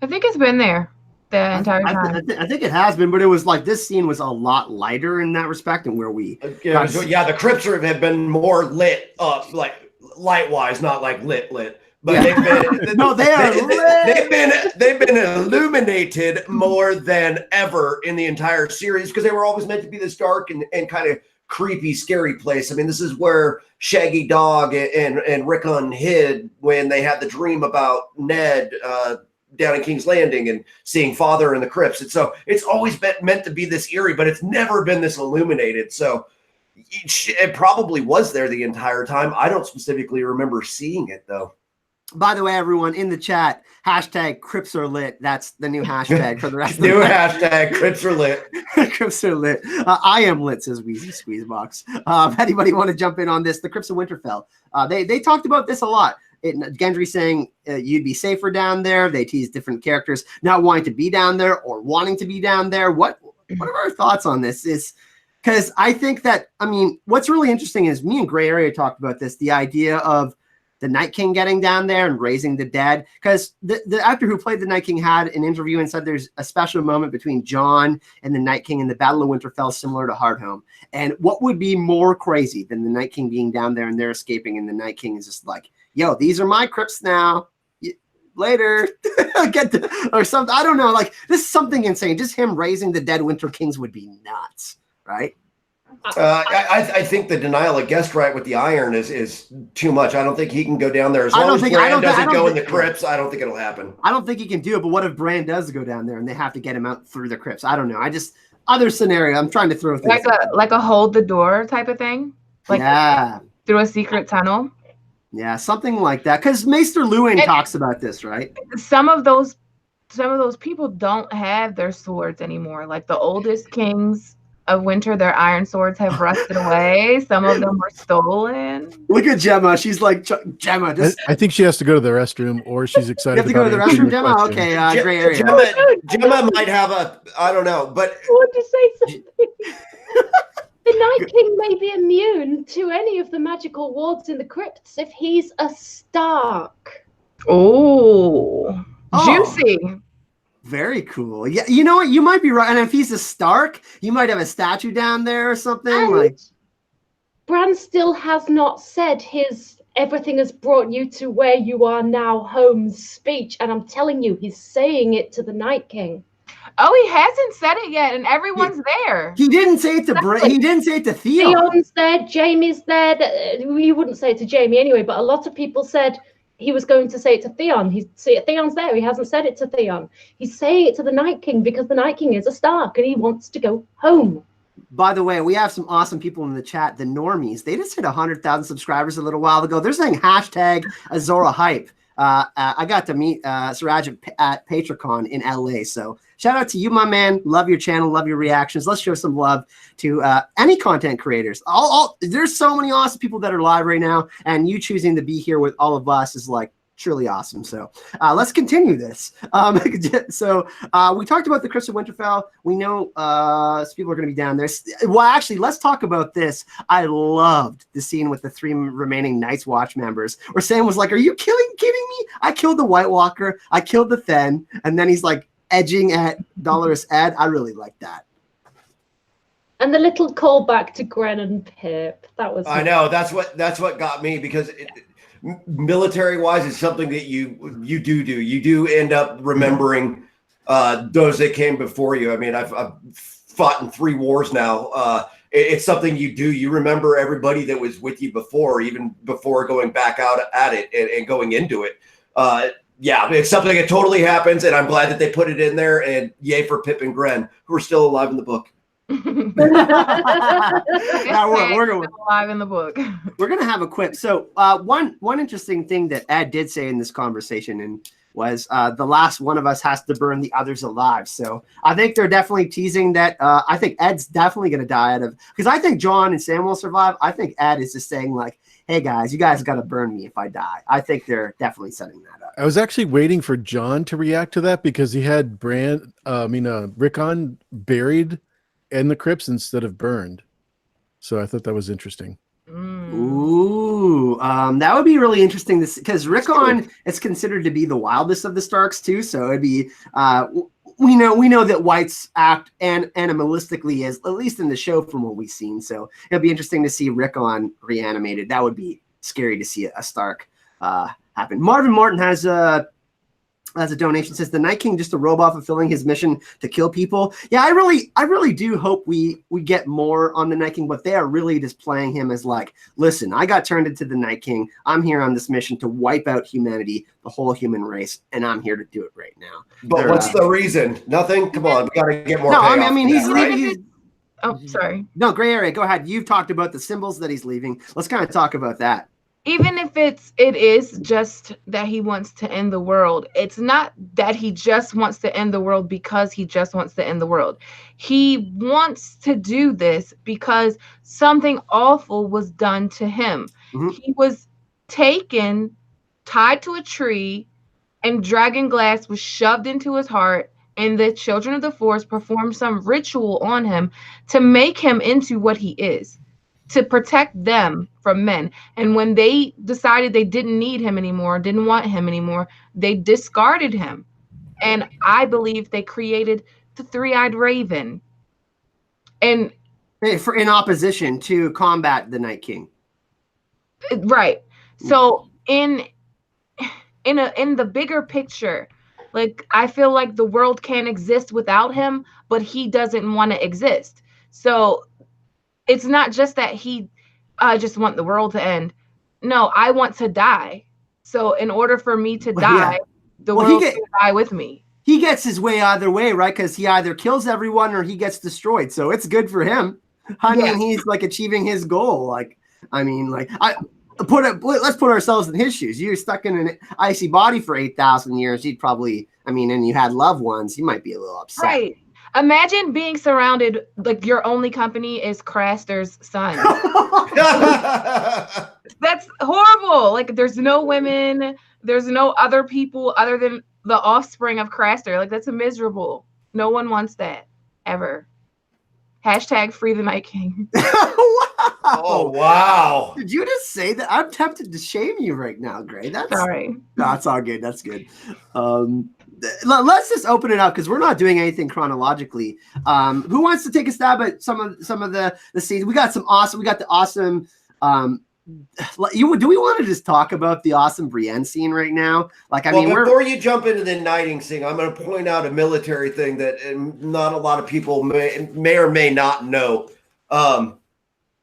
I think it's been there the entire time. I think it has been, but it was like this scene was a lot lighter in that respect, and where we the crypts have been more lit up, like light-wise, not like lit. But they've been illuminated more than ever in the entire series because they were always meant to be this dark and kind of creepy, scary place. I mean, this is where Shaggy Dog and Rickon hid when they had the dream about Ned down in King's Landing and seeing Father in the crypts. And so it's always been meant to be this eerie, but it's never been this illuminated. So it probably was there the entire time. I don't specifically remember seeing it though. By the way, everyone in the chat, hashtag Crips are lit. That's the new hashtag for the rest of the hashtag Crips are lit. Crips are lit. I am lit, says Wheezy Squeezebox. If anybody want to jump in on this, the Crips of Winterfell, they talked about this a lot. Gendry saying you'd be safer down there. They tease different characters not wanting to be down there or wanting to be down there. What are our thoughts on this? Is because I think that, I mean, what's really interesting is me and Gray Area talked about this, the idea of the Night King getting down there and raising the dead, because the actor who played the Night King had an interview and said there's a special moment between Jon and the Night King in the Battle of Winterfell similar to Hardhome. And what would be more crazy than the Night King being down there and they're escaping and the Night King is just like, yo, these are my crypts now. Later. Or something. I don't know. Like, this is something insane. Just him raising the dead Winter Kings would be nuts, right? I think the denial of guest right with the iron is too much. I don't think he can go down there as long as Bran doesn't go in the crypts. I don't think it'll happen. I don't think he can do it. But what if Bran does go down there and they have to get him out through the crypts? I don't know. Other scenario. I'm trying to throw things like a hold the door type of thing, like through a secret tunnel. Yeah, something like that. Because Maester Luwin talks about this, right? Some of those people don't have their swords anymore. Like the oldest kings of winter, their iron swords have rusted away. Some of them were stolen. Look at Jemma. She's like, Jemma. I think she has to go to the restroom, or she's excited. You have to go to the restroom, Jemma? Okay, gray area. Jemma might have I don't know, but I want to say something. The Night King may be immune to any of the magical wards in the crypts if he's a Stark. Oh, juicy. Very cool. Yeah, you know what? You might be right. And if he's a Stark, you might have a statue down there or something. And Bran still has not said his "everything has brought you to where you are now home" speech, and I'm telling you, he's saying it to the Night King. Oh, he hasn't said it yet, and everyone's there. He didn't say it to He didn't say it to Theon. Theon's there. Jaime's there. He wouldn't say it to Jaime anyway, but a lot of people said he was going to say it to Theon. Theon's there. He hasn't said it to Theon. He's saying it to the Night King because the Night King is a Stark and he wants to go home. By the way, we have some awesome people in the chat, the normies. They just hit 100,000 subscribers a little while ago. They're saying hashtag Azor Ahai. I got to meet Siraj at Patricon in LA. So shout out to you, my man. Love your channel. Love your reactions. Let's show some love to any content creators. There's so many awesome people that are live right now, and you choosing to be here with all of us is like truly awesome. So let's continue this. So we talked about the Crypts of Winterfell. We know some people are going to be down there. Well, actually, let's talk about this. I loved the scene with the 3 remaining Night's Watch members where Sam was like, "Are you kidding me? I killed the White Walker. I killed the Thenn." And then he's like edging at Dolorous Ed. I really like that. And the little callback to Gren and Pip. That was. I know that's what got me, because military wise, it's something that you do end up remembering those that came before you. I mean, I've fought in 3 wars now. It's something you remember everybody that was with you before, even before going back out at it and going into it. Yeah, it's something that totally happens, and I'm glad that they put it in there. And yay for Pip and Gren, who are still alive in the book. We're going alive in the book. We're gonna have a quip. So one interesting thing that Ed did say in this conversation and was the last one of us has to burn the others alive. So I think they're definitely teasing that. I think Ed's definitely gonna die because I think Jon and Sam will survive. I think Ed is just saying like, "Hey guys, you guys got to burn me if I die." I think they're definitely setting that up. I was actually waiting for Jon to react to that because he had Rickon buried in the crypts instead of burned. So I thought that was interesting. Ooh, that would be really interesting because Rickon is considered to be the wildest of the Starks too. So it'd be we know that Whites act animalistically, as at least in the show from what we've seen. So it'd be interesting to see Rickon reanimated. That would be scary to see a Stark happen. Marvin Martin has a donation, says the Night King just a robot fulfilling his mission to kill people. Yeah, I really do hope we get more on the Night King, but they are really just playing him as like, listen, I got turned into the Night King. I'm here on this mission to wipe out humanity, the whole human race, and I'm here to do it right now. But what's the reason? Nothing? Come on, we got to get more. No, I mean he's leaving. Oh, sorry. No, gray area. Go ahead. You've talked about the symbols that he's leaving. Let's kind of talk about that. Even if it is just that he wants to end the world, it's not that he just wants to end the world because he just wants to end the world. He wants to do this because something awful was done to him. Mm-hmm. He was taken, tied to a tree, and dragon glass was shoved into his heart, and the children of the forest performed some ritual on him to make him into what he is, to protect them from men. And when they decided they didn't need him anymore, didn't want him anymore, they discarded him. And I believe they created the 3-eyed raven. And in opposition to combat the Night King. Right. So in the bigger picture, like I feel like the world can't exist without him, but he doesn't want to exist. So it's not just that I just want the world to end. No, I want to die. So in order for me to die, the world can die with me. He gets his way either way, right? Because he either kills everyone or he gets destroyed. So it's good for him. I mean, he's like achieving his goal. Like, I mean, like let's put ourselves in his shoes. You're stuck in an icy body for 8,000 years. He'd probably, and you had loved ones. You might be a little upset. Right. Imagine being surrounded, like your only company is Craster's son. That's horrible. Like there's no women, there's no other people other than the offspring of Craster. Like that's miserable. No one wants that ever. Hashtag free the Night King. Wow. Oh, wow. Did you just say that? I'm tempted to shame you right now, Gray. That's Sorry. No, it's all good. That's good. Let's just open it up because we're not doing anything chronologically. Who wants to take a stab at some of the scenes? We got the awesome. Do we want to just talk about the awesome Brienne scene right now? Like, before you jump into the knighting scene, I'm going to point out a military thing that not a lot of people may or may not know.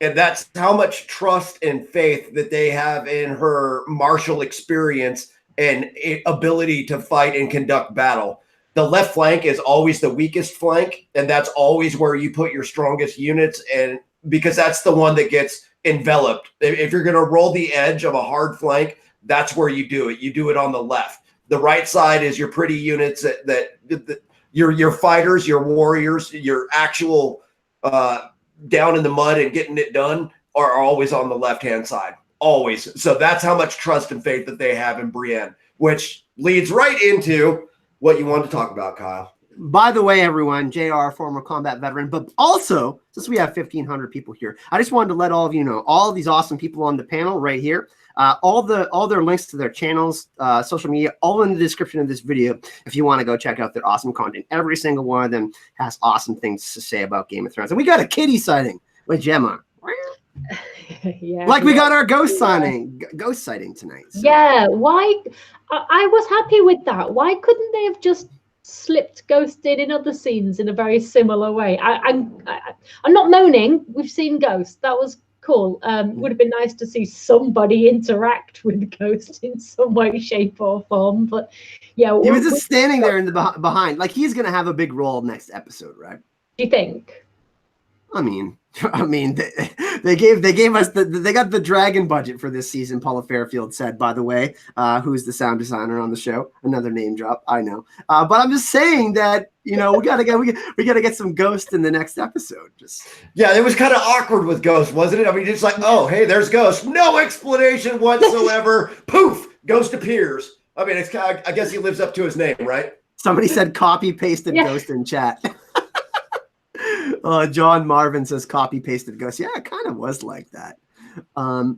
And that's how much trust and faith that they have in her martial experience and ability to fight and conduct battle. The left flank is always the weakest flank, and that's always where you put your strongest units, and because that's the one that gets enveloped. If you're going to roll the edge of a hard flank, that's where you do it. You do it on the left. The right side is your pretty units that your fighters, your warriors, your actual down in the mud and getting it done are always on the left-hand side. Always. So that's how much trust and faith that they have in Brienne, which leads right into what you wanted to talk about, Kyle. By the way, everyone, JR, former combat veteran, but also, since we have 1,500 people here, I just wanted to let all of you know, all of these awesome people on the panel right here, all their links to their channels, social media, all in the description of this video if you want to go check out their awesome content. Every single one of them has awesome things to say about Game of Thrones. And we got a kitty sighting with Jemma. Yeah, like we got our ghost sighting tonight. So. Yeah, why? I was happy with that. Why couldn't they have just slipped Ghost in other scenes in a very similar way? I'm not moaning. We've seen Ghost. That was cool. Would have been nice to see somebody interact with Ghost in some way, shape, or form. But yeah, he was just standing there in the behind. Like he's gonna have a big role next episode, right? Do you think? I mean, they gave us they got the dragon budget for this season. Paula Fairfield said, by the way, who's the sound designer on the show. Another name drop, I know. But I'm just saying that we gotta get some Ghost in the next episode. Just yeah, it was kind of awkward with Ghost, wasn't it? I mean, just like, oh, hey, there's Ghost, no explanation whatsoever. Poof, Ghost appears. I mean, it's I guess he lives up to his name, right? Somebody said copy pasted Ghost in chat. John Marvin says copy pasted Ghost. Yeah, it kind of was like that. AU,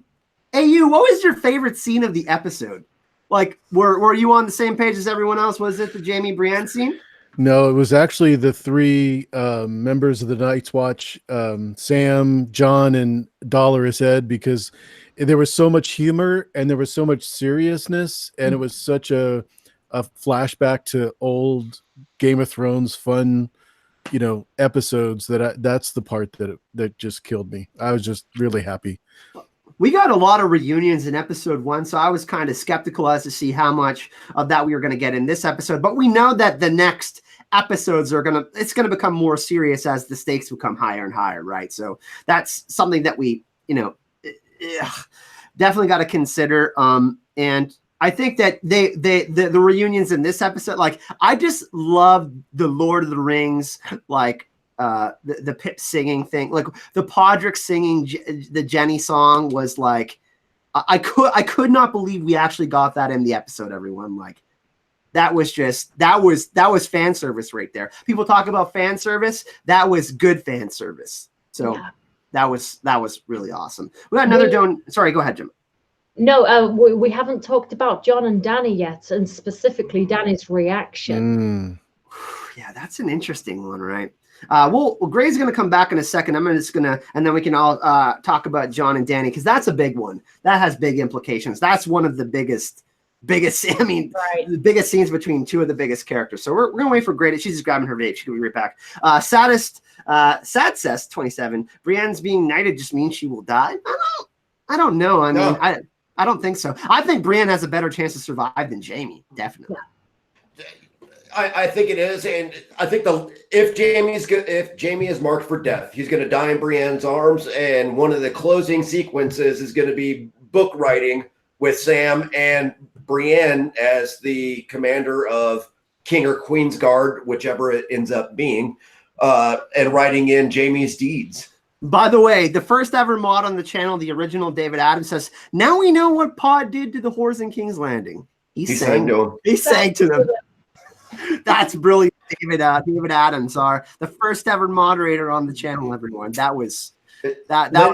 what was your favorite scene of the episode? Like, were you on the same page as everyone else? Was it the Jaime Brienne scene? No, it was actually the three members of the Night's Watch, Sam, John, and Dolorous Ed, because there was so much humor and there was so much seriousness, and it was such a flashback to old Game of Thrones fun episodes that's the part that just killed me. I was just really happy. We got a lot of reunions in episode 1, so I was kind of skeptical as to see how much of that we were going to get in this episode, but we know that the next episodes it's going to become more serious as the stakes become higher and higher, right? So that's something that we definitely got to consider. And I think that the reunions in this episode, like I just love the Lord of the Rings, like the Pip singing thing, like the Podrick singing the Jenny song was like, I could not believe we actually got that in the episode. Everyone, like that was fan service right there. People talk about fan service. That was good fan service. So yeah. that was really awesome. We got another sorry, go ahead, Jim. No, we haven't talked about Jon and Dany yet, and specifically Dany's reaction. Yeah, that's an interesting one, right? Well, Gray's going to come back in a second. And then we can all talk about Jon and Dany, because that's a big one. That has big implications. That's one of the biggest. I mean, right. The biggest scenes between two of the biggest characters. So we're going to wait for Gray. She's just grabbing her vape. She can be right back. Sad says 27. Brienne's being knighted just means she will die. I don't know. I mean, I don't think so. I think Brienne has a better chance to survive than Jaime, definitely. Yeah. I think it is, and I think if Jaime is marked for death, he's going to die in Brienne's arms, and one of the closing sequences is going to be book writing with Sam and Brienne as the commander of King or Queen's Guard, whichever it ends up being, and writing in Jaime's deeds. By the way, the first ever mod on the channel, the original David Adams, says, now we know what Pod did to the Whores in King's Landing. He sang to them. That's brilliant. David Adams, the first ever moderator on the channel. Everyone, that was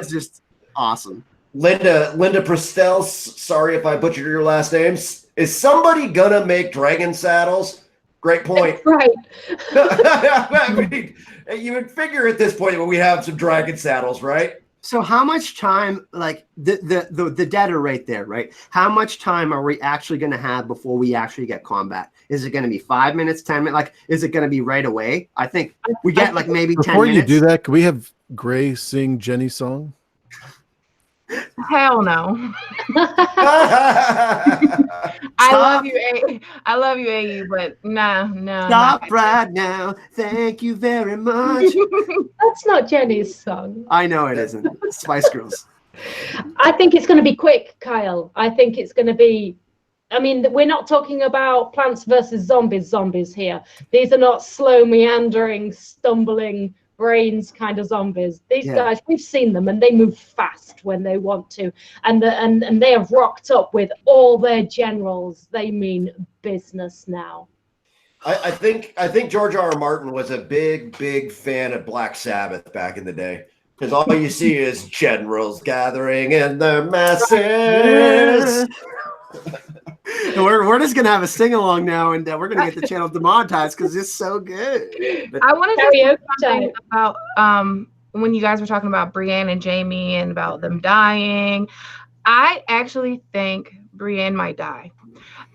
just awesome. Linda Prestel, sorry if I butchered your last names. Is somebody gonna make dragon saddles? Great point. Right. I mean, you would figure at this point when we have some dragon saddles, right? So how much time, like the dead are right there, right? How much time are we actually going to have before we actually get combat? Is it going to be 5 minutes, 10 minutes? Like, is it going to be right away? I think we get like maybe 10 minutes. Before you do that, can we have Gray sing Jenny's song? Hell no. I love you, AU, but no. Stop right now. Thank you very much. That's not Jenny's song. I know it isn't. Spice Girls. I think it's going to be quick, Kyle. I think it's going to be. I mean, we're not talking about Plants versus Zombies here. These are not slow, meandering, stumbling brains kind of zombies. These guys, we've seen them, and they move fast when they want to, and they have rocked up with all their generals. They mean business now. I think George R.R. Martin was a big fan of Black Sabbath back in the day, because all you see is generals gathering in their masses. We're just gonna have a sing along now, and we're gonna get the channel demonetized because it's so good. I want to say something about when you guys were talking about Brienne and Jaime and about them dying. I actually think Brienne might die,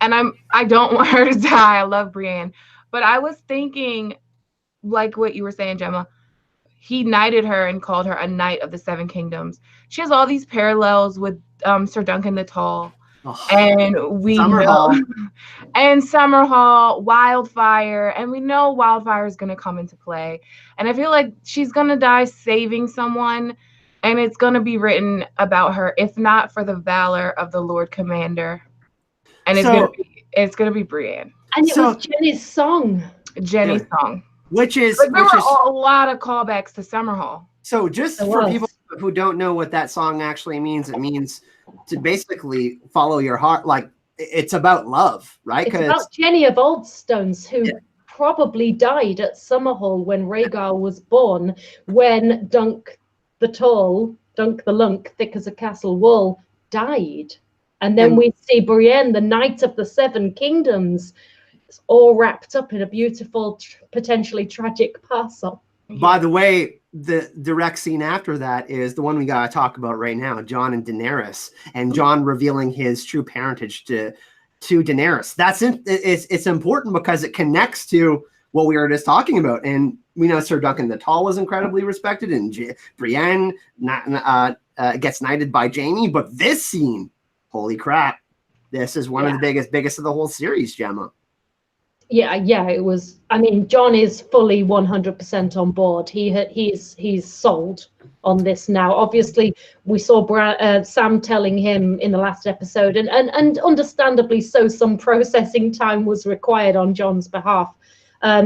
and I don't want her to die. I love Brienne, but I was thinking, like what you were saying, Jemma. He knighted her and called her a knight of the Seven Kingdoms. She has all these parallels with Sir Duncan the Tall. Oh, and we know, and Summerhall, Wildfire, and we know Wildfire is going to come into play. And I feel like she's going to die saving someone, and it's going to be written about her, if not for the valor of the Lord Commander. And it's going to be Brienne. And it was Jenny's song. Which is like, there were a lot of callbacks to Summerhall. So just for people who don't know what that song actually means, it means to basically follow your heart. Like, it's about love, right? It's about Jenny of Oldstones, who probably died at Summerhall when Rhaegar was born, when Dunk the Lunk, thick as a castle wall, died. And then we see Brienne, the Knight of the Seven Kingdoms, all wrapped up in a beautiful, potentially tragic parcel. By the way, the direct scene after that is the one we got to talk about right now, Jon and Daenerys, and Jon revealing his true parentage to Daenerys. It's important because it connects to what we were just talking about. And we know Sir Duncan the Tall was incredibly respected, and Brienne gets knighted by Jaime. But this scene, holy crap, this is one of the biggest of the whole series, Jemma. Yeah, it was. I mean, Jon is fully 100% on board. He's sold on this now. Obviously, we saw Sam telling him in the last episode, and understandably so, some processing time was required on Jon's behalf.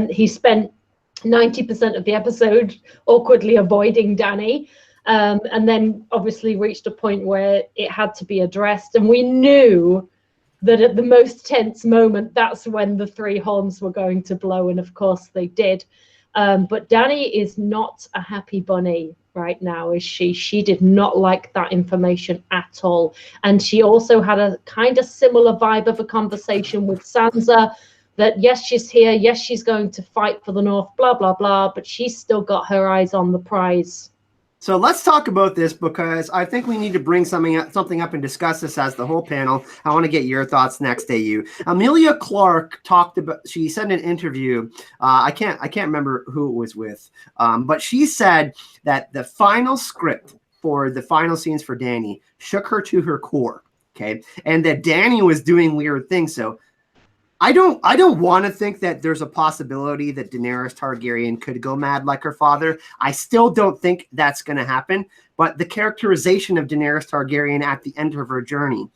He spent 90% of the episode awkwardly avoiding Dany, and then obviously reached a point where it had to be addressed, and we knew that at the most tense moment, that's when the three horns were going to blow, and of course they did. But Dany is not a happy bunny right now, is she? She did not like that information at all. And she also had a kind of similar vibe of a conversation with Sansa, that yes, she's here, yes, she's going to fight for the North, blah, blah, blah, but she's still got her eyes on the prize. So let's talk about this, because I think we need to bring something up and discuss this as the whole panel. I want to get your thoughts next, AU. Amelia Clark she said in an interview, I can't remember who it was with, but she said that the final script for the final scenes for Dany shook her to her core, okay? And that Dany was doing weird things. So I don't want to think that there's a possibility that Daenerys Targaryen could go mad like her father. I still don't think that's going to happen. But the characterization of Daenerys Targaryen at the end of her journey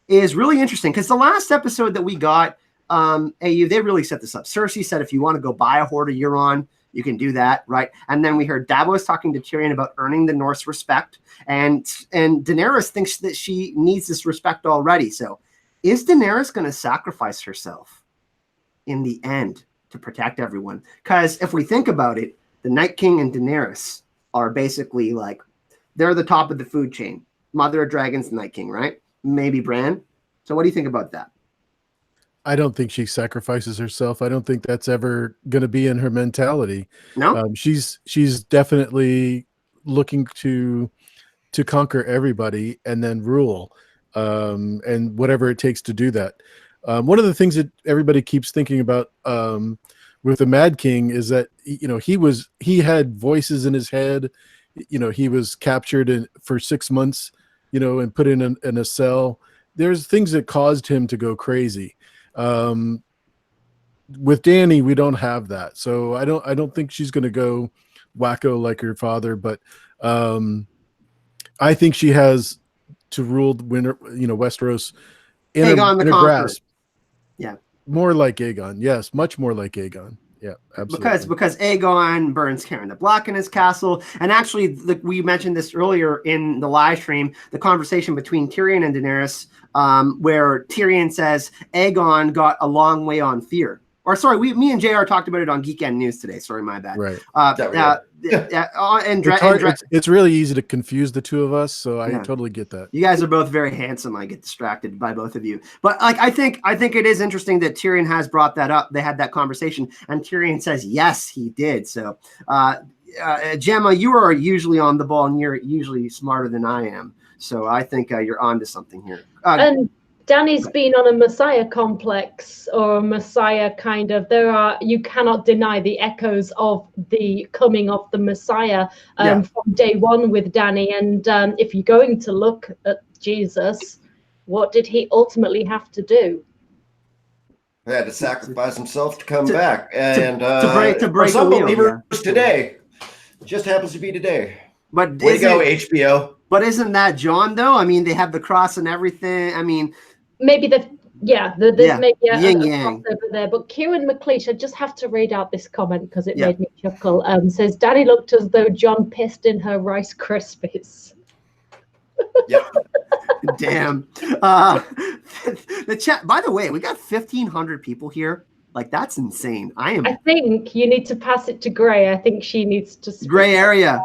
is really interesting, because the last episode that we got, AU, they really set this up. Cersei said, if you want to go buy a Horde of Euron, you can do that, right? And then we heard Davos talking to Tyrion about earning the North's respect. And Daenerys thinks that she needs this respect already. So is Daenerys going to sacrifice herself in the end to protect everyone. Because if we think about it, the Night King and Daenerys are basically like, they're the top of the food chain. Mother of Dragons, Night King, right? Maybe Bran. So what do you think about that? I don't think she sacrifices herself. I don't think that's ever going to be in her mentality. No? She's definitely looking to conquer everybody and then rule, and whatever it takes to do that. One of the things that everybody keeps thinking about with the Mad King is that he had voices in his head. He was captured for 6 months, and put in a cell. There's things that caused him to go crazy. With Dany, we don't have that, so I don't think she's going to go wacko like her father, but I think she has to rule Westeros in Aegon the her Conqueror. grasp. Yeah, more like Aegon. Yes, much more like Aegon. Yeah, absolutely. Because Aegon burns Karen the Black in his castle, and actually, we mentioned this earlier in the live stream, the conversation between Tyrion and Daenerys, where Tyrion says Aegon got a long way on fear. Or sorry, me and JR talked about it on Geekend News today. Sorry, my bad. Right. It's really easy to confuse the two of us, so I totally get that. You guys are both very handsome. I get distracted by both of you, but I think it is interesting that Tyrion has brought that up. They had that conversation, and Tyrion says yes, he did. So, Jemma, you are usually on the ball, and you're usually smarter than I am. So I think you're onto something here. And Dany's been on a Messiah complex, or a Messiah kind of. You cannot deny the echoes of the coming of the Messiah from day one with Dany. And if you're going to look at Jesus, what did he ultimately have to do? He had to sacrifice himself to come back, and to break some the wheel, believers today, just happens to be today. But way to go, HBO. But isn't that John though? I mean, they have the cross and everything. I mean, maybe there's maybe a yin-yang crossover there. But Kieran McLeish, I just have to read out this comment because it made me chuckle. Says Dany looked as though John pissed in her Rice Krispies. Yep. Damn. The chat. By the way, we got 1,500 people here. Like, that's insane. I think you need to pass it to Gray. I think she needs to speak. Gray area.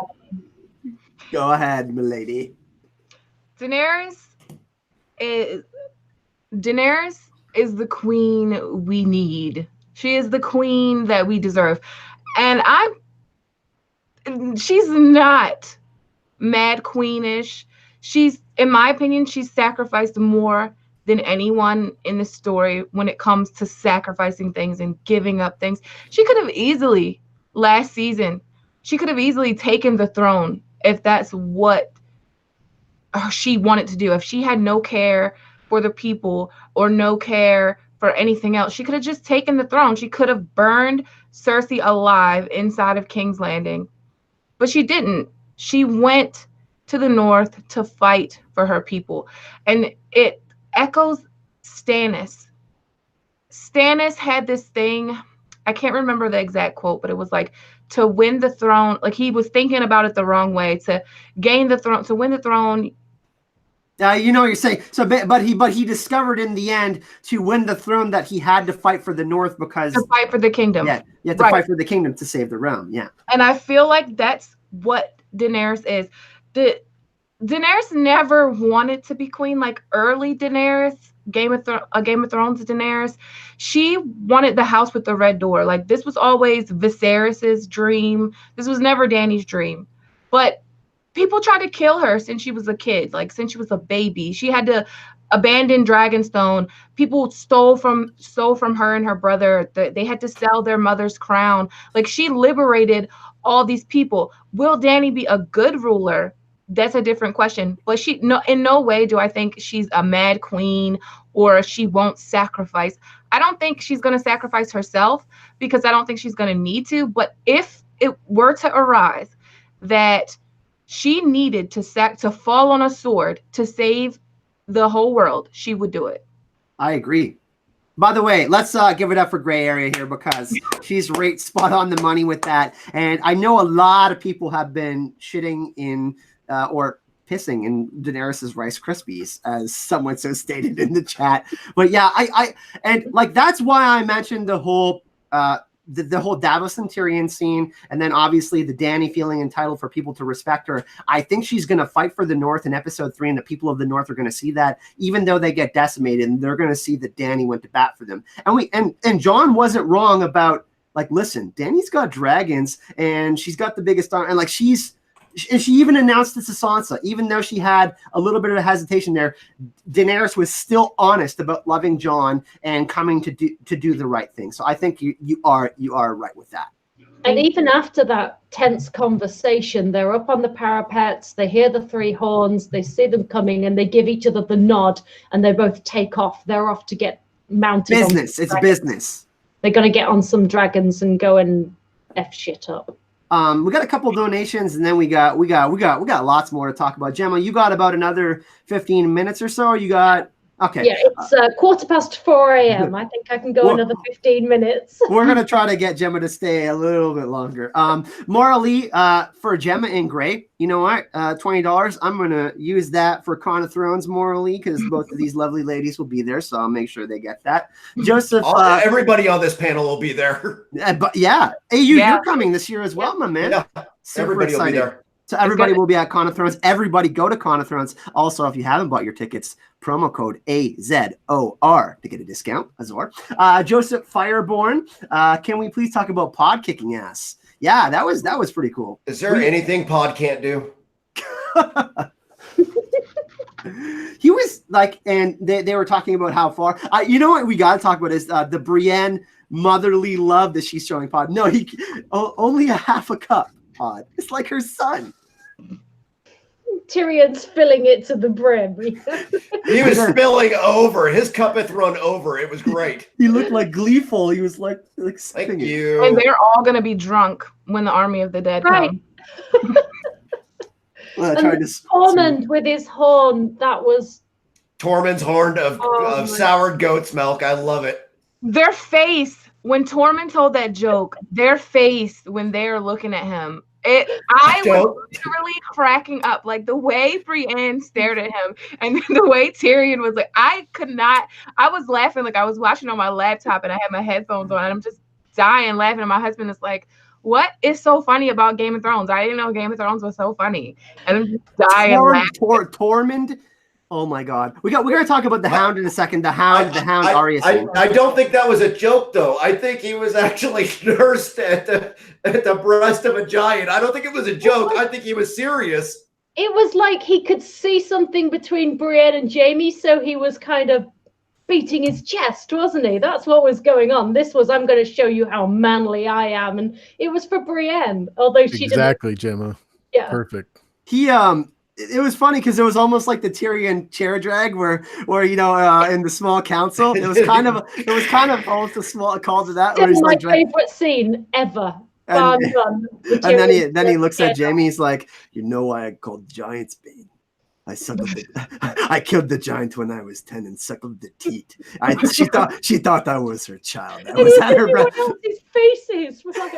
Go ahead, milady. Daenerys is the queen we need. She is the queen that we deserve. And she's not mad queenish. In my opinion, she's sacrificed more than anyone in the story when it comes to sacrificing things and giving up things. She could have easily, last season, taken the throne if that's what she wanted to do. If she had no care for the people or no care for anything else, she could have just taken the throne. She could have burned Cersei alive inside of King's Landing. But she didn't. She went to the north to fight for her people. And it echoes Stannis. Stannis had this thing, I can't remember the exact quote, but it was like, to win the throne, like he was thinking about it the wrong way, to gain the throne, to win the throne. You know what you're saying. So, but he discovered in the end, to win the throne, that he had to fight for the North, because to fight for the kingdom. Yeah, you have to fight for the kingdom to save the realm. Yeah. And I feel like that's what Daenerys is. Daenerys never wanted to be queen. Like early Daenerys, Game of Thrones Daenerys, she wanted the house with the red door. Like this was always Viserys's dream. This was never Dany's dream. But people tried to kill her since she was a kid, like since she was a baby. She had to abandon Dragonstone. People stole from her and her brother. They had to sell their mother's crown. Like she liberated all these people. Will Dany be a good ruler? That's a different question. But in no way do I think she's a mad queen or she won't sacrifice. I don't think she's going to sacrifice herself because I don't think she's going to need to. But if it were to arise that she needed to fall on a sword to save the whole world, she would do it. I agree. By the way, let's give it up for Gray Area here, because she's right spot on the money with that. And I know a lot of people have been shitting in or pissing in Daenerys's Rice Krispies, as someone so stated in the chat. But yeah, and like that's why I mentioned the whole the whole Davos and Tyrion scene, and then obviously the Dany feeling entitled for people to respect her. I think she's going to fight for the North in episode 3, and the people of the North are going to see that, even though they get decimated, and they're going to see that Dany went to bat for them. And Jon wasn't wrong about, like, listen, Dany's got dragons, and she's got the biggest arm, and like she even announced this to Sansa, even though she had a little bit of a hesitation there. Daenerys was still honest about loving Jon and coming to do the right thing. So I think you are right with that. And even after that tense conversation, they're up on the parapets, they hear the 3 horns, they see them coming, and they give each other the nod, and they both take off. They're off to get mounted. Business. It's business. They're going to get on some dragons and go and F shit up. We got a couple donations, and then we got lots more to talk about. Jemma, you got about another 15 minutes or so. You got okay. Yeah, it's 4:15 a.m. I think I can go another 15 minutes. We're gonna try to get Jemma to stay a little bit longer. Morally, for Jemma in Grey, you know what? $20. I'm gonna use that for Con of Thrones morally, because both of these lovely ladies will be there, so I'll make sure they get that. Joseph, everybody on this panel will be there. But yeah, hey, you're coming this year as well, my man. Yeah, super everybody excited. will be there. So everybody will be at Con of Thrones. Everybody go to Con of Thrones. Also, if you haven't bought your tickets, promo code AZOR to get a discount. Azor. Joseph Fireborn, can we please talk about Pod kicking ass? Yeah, that was pretty cool. Is there anything Pod can't do? He was like, and they were talking about how far. You know what we got to talk about is the Brienne motherly love that she's showing Pod. No, only a half a cup. Pod. It's like her son. Tyrion's filling it to the brim. He was spilling over. His cup had run over. It was great. He looked like gleeful. He was like thank you. And they're all going to be drunk when the army of the dead come. Tormund with his horn, that was... Tormund's horn of soured goat's milk. I love it. Their face, when Tormund told that joke, their face when they're looking at him, I was literally cracking up. Like the way Brienne stared at him and the way Tyrion was like, I was laughing like I was watching on my laptop and I had my headphones on and I'm just dying laughing. And my husband is like, what is so funny about Game of Thrones? I didn't know Game of Thrones was so funny. And I'm just dying laughing. Tormund. Oh my God. We're gonna talk about the Hound in a second. The Hound Arya scene. I don't think that was a joke though. I think he was actually nursed at the breast of a giant. I don't think it was a joke. I think he was serious. It was like he could see something between Brienne and Jaime, so he was kind of beating his chest, wasn't he? That's what was going on. This was, I'm going to show you how manly I am, and it was for Brienne, although she exactly, Jemma. Yeah, perfect. It was funny because it was almost like the Tyrion chair drag, where in the small council, it was kind of almost a small call to that. It's my favorite scene ever. And then he looks at Jaime. He's like, you know why I called giants bane? I killed the giant when I was 10 and suckled the teat. She thought that was her child. That was at her breath. Else's faces was like,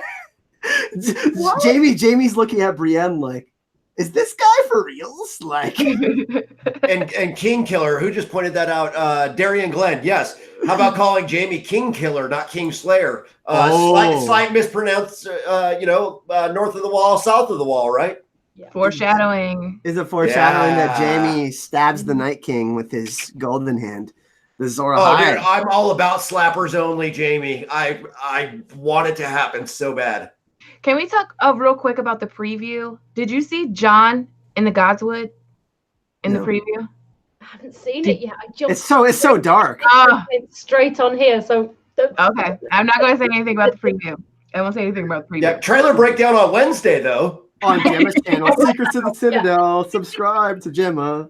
Jamie's looking at Brienne like, is this guy for reals? Like, and King Killer, who just pointed that out? Darian Glenn, yes. How about calling Jaime King Killer, not King Slayer? Slight mispronounce. North of the wall, south of the wall, right? Yeah. Foreshadowing. Is it foreshadowing that Jaime stabs the Night King with his golden hand? The Azor Ahai. Oh, dude, I'm all about slappers only, Jaime. I want it to happen so bad. Can we talk real quick about the preview? Did you see Jon in the Godswood in the preview? I haven't seen it yet. It's so dark. It's straight on here. So okay, I'm not going to say anything about the preview. I won't say anything about the preview. Yeah, trailer breakdown on Wednesday though. On Gemma's channel, Secrets of the Citadel. Subscribe to Jemma.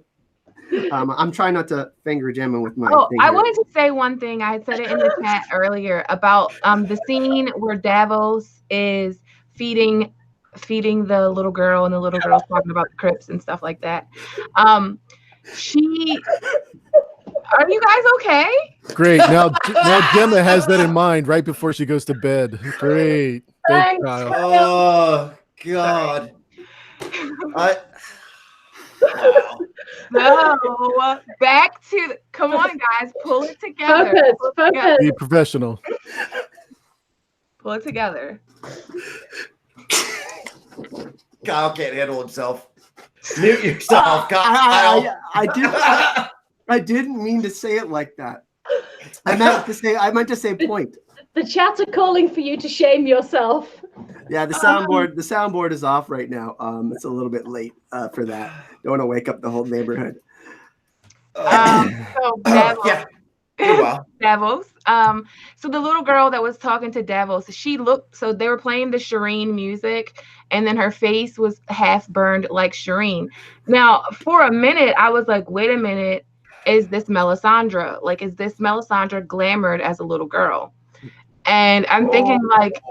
I'm trying not to finger Jemma with my finger. I wanted to say one thing. I had said it in the chat earlier about the scene where Davos is feeding the little girl, and the little girl's talking about the crypts and stuff like that. Are you guys okay? Great. Now Jemma has that in mind right before she goes to bed. Great. Thanks, Kyle. Oh God. No, back to come on, guys, pull it together. Focus. Be professional. Pull it together. Kyle can't handle himself. Mute yourself, Kyle. I didn't mean to say it like that. I meant to say point. The chat are calling for you to shame yourself. Yeah, the soundboard is off right now. It's a little bit late for that. Don't want to wake up the whole neighborhood. So Davos. Yeah. Well. Davos. So the little girl that was talking to Davos, so they were playing the Shireen music, and then her face was half burned like Shireen. Now, for a minute, I was like, wait a minute, is this Melisandre? Like, is this Melisandre glamored as a little girl? And I'm thinking, like,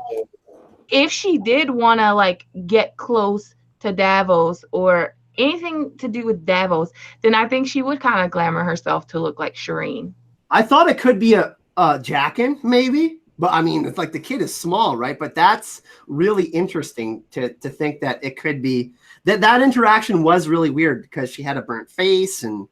if she did want to, like, get close to Davos or anything to do with Davos, then I think she would kind of glamour herself to look like Shireen. I thought it could be a Jaqen, maybe. But, I mean, it's like the kid is small, right? But that's really interesting to think that it could be. That interaction was really weird because she had a burnt face and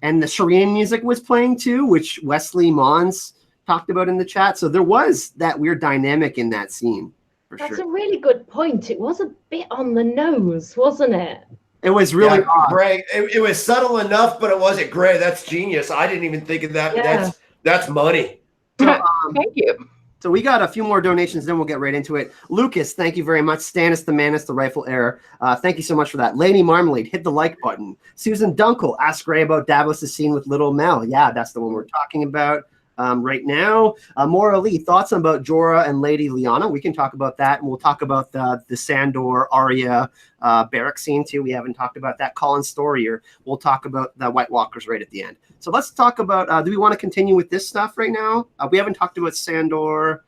the Shireen music was playing too, which Wesley Mons talked about in the chat. So there was that weird dynamic in that scene. That's a really good point. It was a bit on the nose, wasn't it? It was really gray. It was subtle enough, but it wasn't gray. That's genius. I didn't even think of that. Yeah. That's money. So, Thank you. So we got a few more donations, then we'll get right into it. Lucas, thank you very much. Stannis the Manus, the Rifle Heir. Thank you so much for that. Lady Marmalade, hit the like button. Susan Dunkel, ask Ray about Davos' scene with Little Mel. Yeah, that's the one we're talking about right now. Maura Lee, thoughts about Jorah and Lady Lyanna? We can talk about that, and we'll talk about the Sandor, Arya, barrack scene too. We haven't talked about that. Colin Storier. We'll talk about the White Walkers right at the end. So let's talk about, do we want to continue with this stuff right now? We haven't talked about Sandor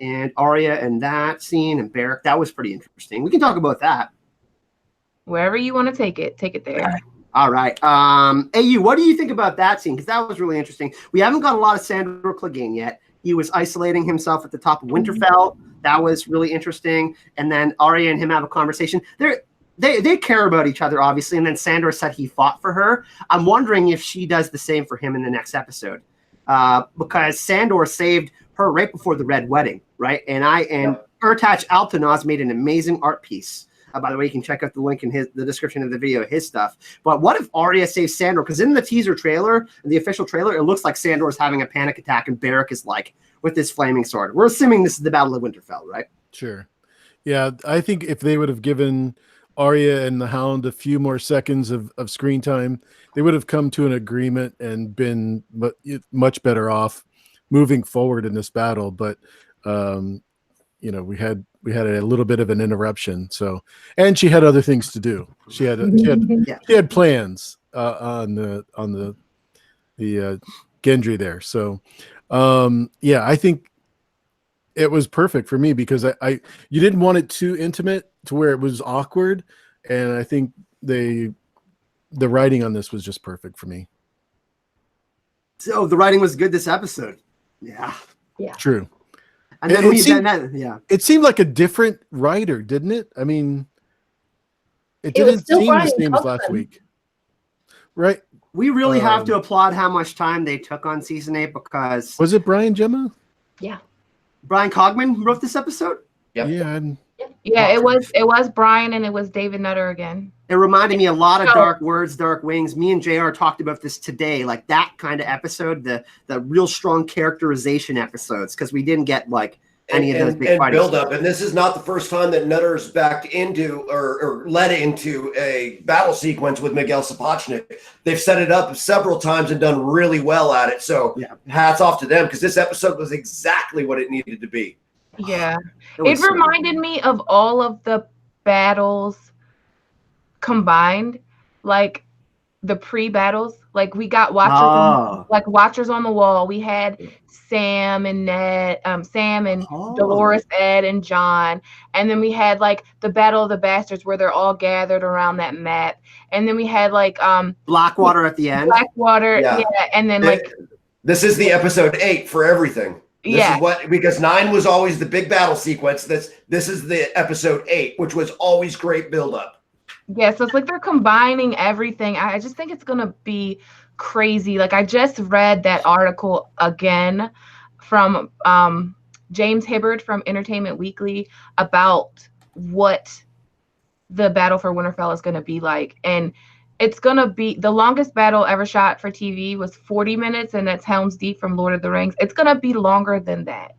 and Arya and that scene and Barrack. That was pretty interesting. We can talk about that. Wherever you want to take it there. All right. AU, what do you think about that scene? Because that was really interesting. We haven't got a lot of Sandor Clegane yet. He was isolating himself at the top of Winterfell. That was really interesting. And then Arya and him have a conversation. They care about each other, obviously. And then Sandor said he fought for her. I'm wondering if she does the same for him in the next episode. Because Sandor saved her right before the Red Wedding, right? And Urtach Altanaz made an amazing art piece. By the way, you can check out the link in the description of the video, his stuff. But what if Arya saves Sandor? Because in the teaser trailer, the official trailer, it looks like Sandor is having a panic attack and Barrack is like with this flaming sword. We're assuming this is the Battle of Winterfell, right? Sure. Yeah, I think if they would have given Arya and the Hound a few more seconds of screen time, they would have come to an agreement and been much better off moving forward in this battle. But we had a little bit of an interruption. So, and she had other things to do. She had plans on the Gendry there. So, I think it was perfect for me because you didn't want it too intimate to where it was awkward, and I think the writing on this was just perfect for me. So the writing was good this episode. Yeah. True. And then it seemed like a different writer, didn't it? I mean, it didn't seem the same as last week, right? We really have to applaud how much time they took on season 8 because was it Brian Jemma? Yeah. Brian Cogman wrote this episode? Yep. Yeah, it was Brian and it was David Nutter again. It reminded me a lot of Dark Words, Dark Wings. Me and JR talked about this today, like that kind of episode, the real strong characterization episodes, because we didn't get like any of those big fighting build up. And this is not the first time that Nutter's backed into or led into a battle sequence with Miguel Sapochnik. They've set it up several times and done really well at it. So hats off to them because this episode was exactly what it needed to be. Yeah. It reminded me of all of the battles combined, like the pre-battles. Like we got Watchers on the Wall. We had Sam and Dolores, Ed, and John. And then we had like the Battle of the Bastards where they're all gathered around that map. And then we had like Blackwater at the end. Blackwater, and then this is the episode 8 for everything. This is because 9 was always the big battle sequence. This is the episode 8, which was always great buildup. Yeah, so it's like they're combining everything. I just think it's gonna be crazy. Like I just read that article again from James Hibbard from Entertainment Weekly about what the battle for Winterfell is going to be like. And it's going to be the longest battle ever shot for TV was 40 minutes, and that's Helm's Deep from Lord of the Rings. It's going to be longer than that.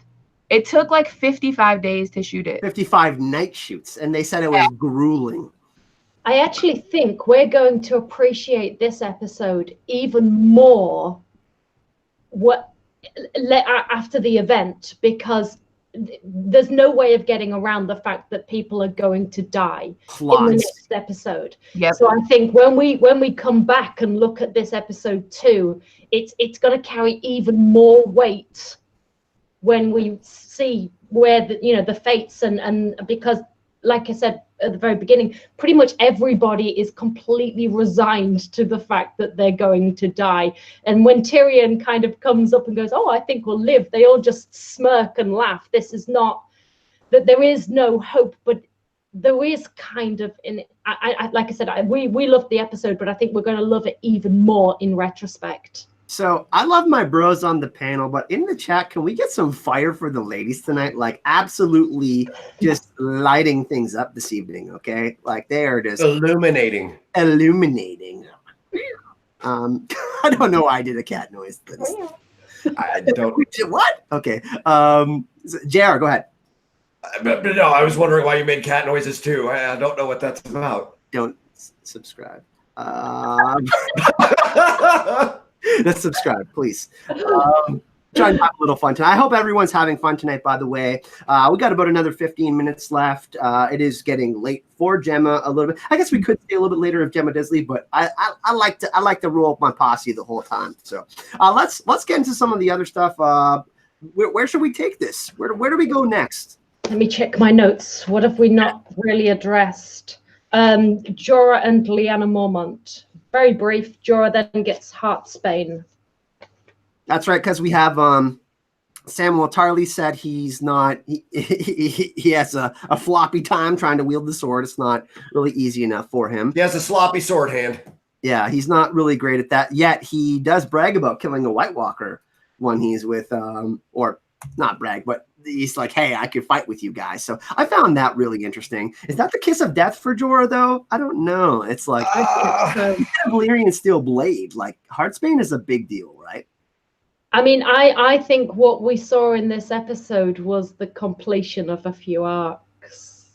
It took like 55 days to shoot it. 55 night shoots, and they said it was grueling. I actually think we're going to appreciate this episode even more after the event, because there's no way of getting around the fact that people are going to die in the next episode. Yep. So I think when we come back and look at this episode 2, it's going to carry even more weight when we see where the fates and because, like I said at the very beginning, pretty much everybody is completely resigned to the fact that they're going to die. And when Tyrion kind of comes up and goes, "Oh, I think we'll live," they all just smirk and laugh. This is not that there is no hope, but there is kind of in it. Like I said, we loved the episode, but I think we're going to love it even more in retrospect. So I love my bros on the panel, but in the chat, can we get some fire for the ladies tonight? Like absolutely just lighting things up this evening, okay? Like they are just illuminating. I don't know why I did a cat noise. I don't. What? Okay. JR, go ahead. But no, I was wondering why you made cat noises too. I don't know what that's about. Don't subscribe. Let's subscribe, please. Trying to have a little fun tonight. I hope everyone's having fun tonight, by the way. We got about another 15 minutes left. It is getting late for Jemma a little bit. I guess we could stay a little bit later if Jemma does leave, but I like to roll up my posse the whole time. So let's get into some of the other stuff. Where should we take this? Where do we go next? Let me check my notes. What have we not really addressed? Jorah and Lyanna Mormont. Very brief. Jorah then gets Heartsbane. That's right, because we have Samuel Tarly said he's not. He has a floppy time trying to wield the sword. It's not really easy enough for him. He has a sloppy sword hand. Yeah, he's not really great at that. Yet he does brag about killing a White Walker when he's with, or not brag, but he's like, "Hey, I could fight with you guys." So I found that really interesting. Is that the kiss of death for Jorah, though? I don't know. It's like Valyrian steel blade. Like Heartsbane is a big deal, right? I mean, I think what we saw in this episode was the completion of a few arcs.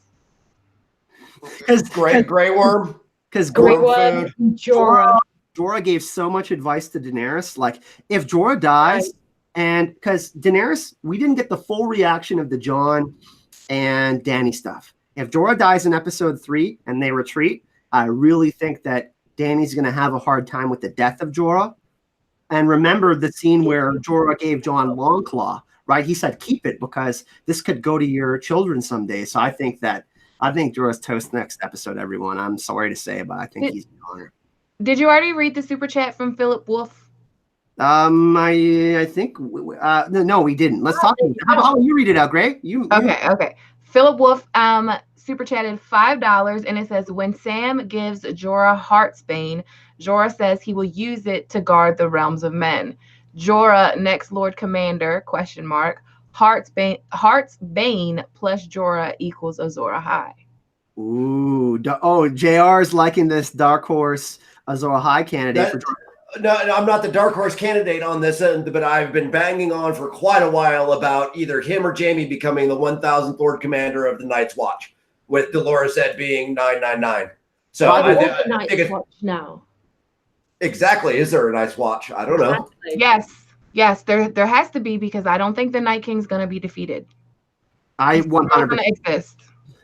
Because Grey Worm. Because Grey Worm, Jorah gave so much advice to Daenerys. Like, if Jorah dies. Right. And because Daenerys, we didn't get the full reaction of the Jon and Dany stuff. If Jorah dies in episode 3 and they retreat, I really think that Dany's going to have a hard time with the death of Jorah. And remember the scene where Jorah gave Jon Longclaw, right? He said, "Keep it because this could go to your children someday." So I think Jorah's toast next episode, everyone. I'm sorry to say, but I think he's an honor. Did you already read the super chat from Philip Wolf? I think no, we didn't. Let's talk. How about you read it out, Gray? Okay. Philip Wolf super chatted $5, and it says, "When Sam gives Jorah Heartsbane, Jorah says he will use it to guard the realms of men. Jorah, next Lord Commander, ? Heartsbane plus Jorah equals Azor Ahai." Ooh, JR's liking this dark horse Azor Ahai candidate for Jorah. No, I'm not the dark horse candidate on this end, but I've been banging on for quite a while about either him or Jaime becoming the 1,000th Lord Commander of the Night's Watch, with Dolorous Ed being 999. So I think Watch now. Exactly. Is there a Night's Watch? I don't know. Yes, there has to be, because I don't think the Night King's going to be defeated. I 100% going to exist.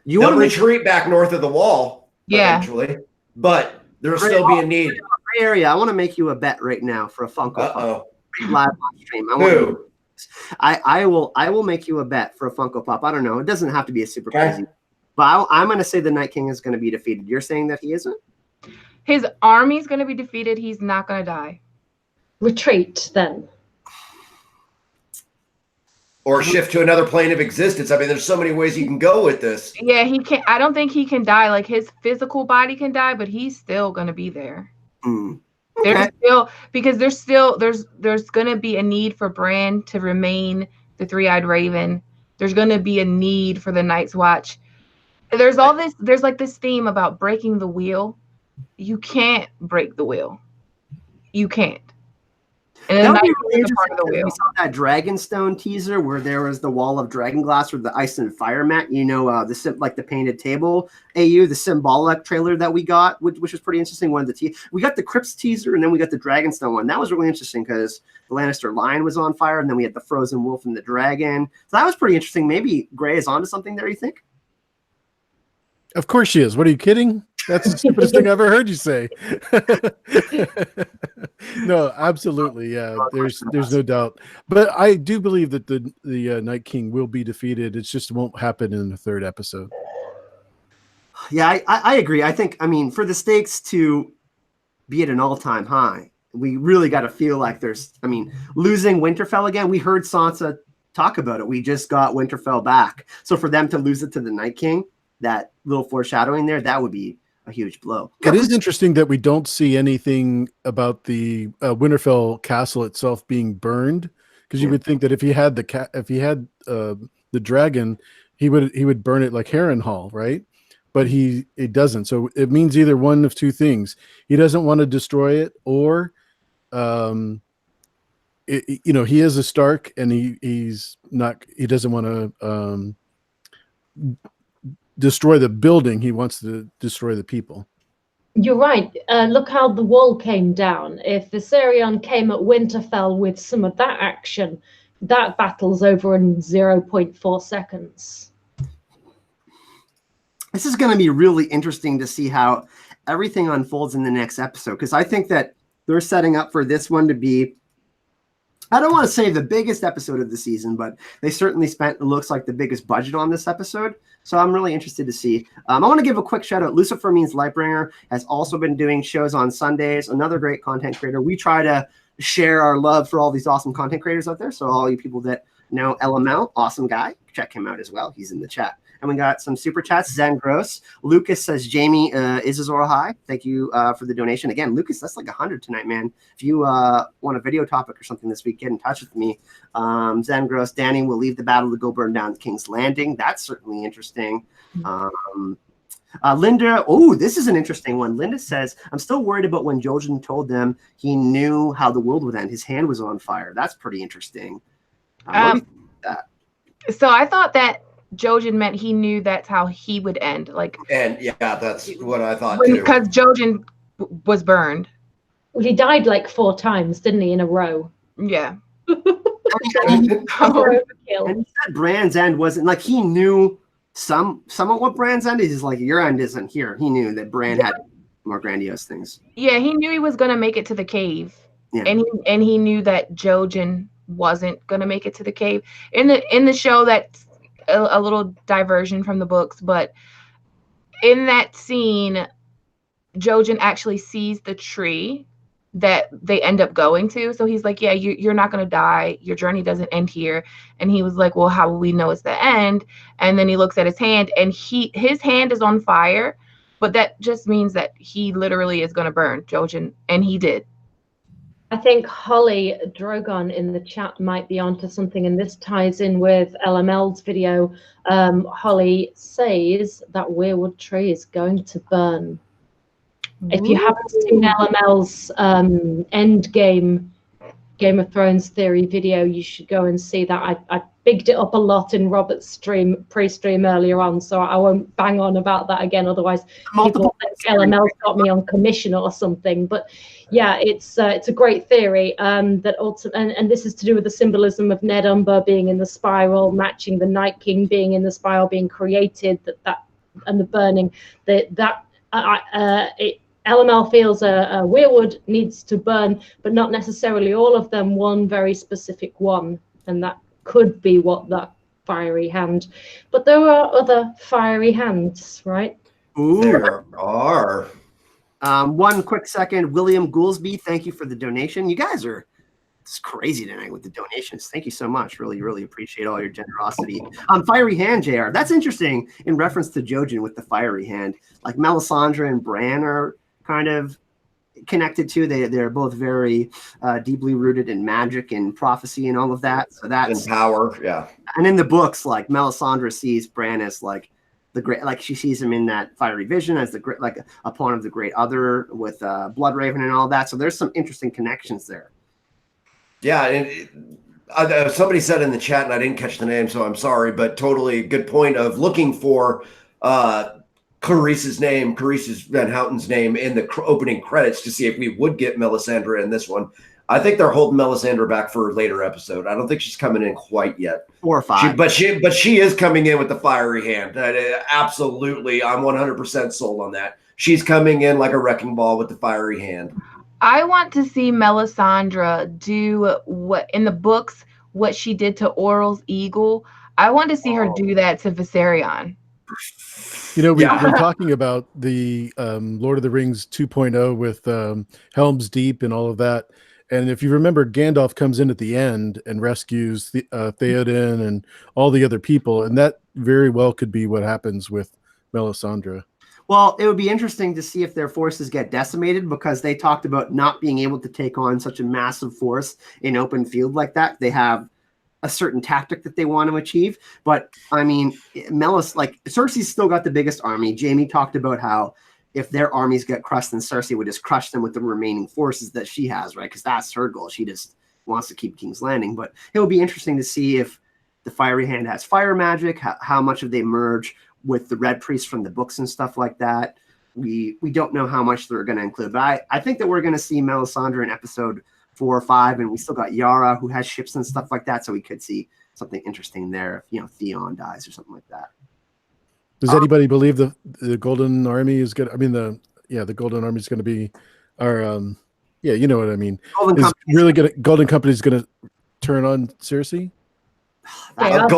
You want to retreat back north of the wall, eventually, but there'll still be a need. Area. I want to make you a bet right now for a Funko Pop live on stream. I will make you a bet for a Funko Pop. I don't know. It doesn't have to be a super crazy, but I'm going to say the Night King is going to be defeated. You're saying that he isn't? His army's going to be defeated. He's not going to die. Retreat then. Or shift to another plane of existence. I mean, there's so many ways you can go with this. Yeah, he can't. I don't think he can die. Like, his physical body can die, but he's still going to be there. Okay. There's still, because there's going to be a need for Bran to remain the three-eyed raven. There's going to be a need for the Night's Watch. There's like this theme about breaking the wheel. You can't break the wheel. You can't. And That the would be Night really is a part interesting. of the 'Cause wheel. we saw that Dragonstone teaser where there was the wall of dragon glass with the ice and fire mat. You know, like the painted table. The symbolic trailer that we got, which was pretty interesting. We got the Crypts teaser, and then we got the Dragonstone one. That was really interesting because the Lannister lion was on fire, and then we had the frozen wolf and the dragon. So that was pretty interesting. Maybe Gray is onto something there. You think? Of course she is. What, are you kidding? That's the stupidest thing I've ever heard you say. No, absolutely. Yeah, there's no doubt. But I do believe that the Night King will be defeated. It just won't happen in the third episode. Yeah, I agree. I mean, for the stakes to be at an all-time high, we really got to feel like losing Winterfell again. We heard Sansa talk about it. We just got Winterfell back. So for them to lose it to the Night King, that little foreshadowing there, that would be a huge blow. It is interesting that we don't see anything about the Winterfell castle itself being burned, because you would think that if he had the dragon, he would burn it like Harrenhal, right? But it doesn't. So it means either one of two things: he doesn't want to destroy it, or he is a Stark, and he doesn't want to destroy the building. He wants to destroy the people. You're right. Look how the wall came down. If Viserion came at Winterfell with some of that action, that battle's over in 0.4 seconds. This is going to be really interesting to see how everything unfolds in the next episode, because I think that they're setting up for this one to be, I don't want to say the biggest episode of the season, but they certainly spent, it looks like, the biggest budget on this episode. So I'm really interested to see. I want to give a quick shout out. Lucifer Means Lightbringer has also been doing shows on Sundays. Another great content creator. We try to share our love for all these awesome content creators out there. So all you people that know LML, awesome guy, check him out as well. He's in the chat. And we got some super chats. Zen Gross. Lucas says, Jaime is Azor Ahai. Thank you for the donation. Again, Lucas, that's like 100 tonight, man. If you want a video topic or something this week, get in touch with me. Zen Gross, Danny will leave the battle to go burn down King's Landing. That's certainly interesting. Linda, this is an interesting one. Linda says, I'm still worried about when Jojen told them he knew how the world would end. His hand was on fire. That's pretty interesting. So I thought that Jojen meant he knew that's how he would end. And yeah, that's what I thought too. Because Jojen was burned. Well, he died like 4 times, didn't he, in a row? Yeah. And he said Bran's end wasn't like, he knew some of what Bran's end is. Like, your end isn't here. He knew that Bran had more grandiose things. Yeah, he knew he was gonna make it to the cave. Yeah. And he knew that Jojen wasn't gonna make it to the cave. In the show, that's a little diversion from the books, but in that scene, Jojen actually sees the tree that they end up going to. So he's like, yeah, you're not going to die. Your journey doesn't end here. And he was like, well, how will we know it's the end? And then he looks at his hand, and his hand is on fire, but that just means that he literally is going to burn Jojen, and he did. I think Holly Drogon in the chat might be onto something, and this ties in with LML's video. Holly says that Weirwood tree is going to burn. If you haven't seen LML's end game Game of Thrones theory video, you should go and see that. I bigged it up a lot in Robert's pre-stream earlier on, so I won't bang on about that again. Otherwise, people think LML's got me on commission or something. But yeah, it's a great theory and this is to do with the symbolism of Ned Umber being in the spiral, matching the Night King being in the spiral, being created, and the burning. LML feels a Weirwood needs to burn, but not necessarily all of them, one very specific one. And that could be what that fiery hand. But there are other fiery hands, right? Ooh. There are. One quick second. William Goolsby, thank you for the donation. You guys are it's crazy tonight with the donations. Thank you so much. Really, really appreciate all your generosity. Fiery hand, JR. That's interesting in reference to Jojen with the fiery hand. Like Melisandre and Bran are kind of connected to. They're both very deeply rooted in magic and prophecy and all of that. So that's in power, yeah. And in the books, like Melisandre sees Bran as like the great, like she sees him in that fiery vision as the great, like a pawn of the great other with Bloodraven and all that. So there's some interesting connections there. Yeah, and somebody said in the chat, and I didn't catch the name, so I'm sorry, but totally good point of looking for Clarice's name, Clarice Van Houten's name in the opening credits to see if we would get Melisandre in this one. I think they're holding Melisandre back for a later episode. I don't think she's coming in quite yet. 4 or 5. But she is coming in with the fiery hand. Absolutely, I'm 100% sold on that. She's coming in like a wrecking ball with the fiery hand. I want to see Melisandre do what in the books, what she did to Oral's eagle. I want to see her do that to Viserion. You know, we're talking about the Lord of the Rings 2.0 with Helm's Deep and all of that. And if you remember, Gandalf comes in at the end and rescues Theoden and all the other people. And that very well could be what happens with Melisandre. Well, it would be interesting to see if their forces get decimated, because they talked about not being able to take on such a massive force in open field like that. They have a certain tactic that they want to achieve. But I mean, Cersei's still got the biggest army. Jaime talked about how if their armies get crushed, then Cersei would just crush them with the remaining forces that she has, right? Because that's her goal. She just wants to keep King's Landing. But it would be interesting to see if the Fiery Hand has fire magic, how much of they merge with the Red Priest from the books and stuff like that. We don't know how much they're going to include. But I think that we're going to see Melisandre in episode 4 or 5, and we still got Yara, who has ships and stuff like that. So we could see something interesting there if, Theon dies or something like that. Does anybody believe the Golden Army is good? I mean, the Golden Army is going to be our, you know what I mean. Golden Company is going to turn on Cersei? My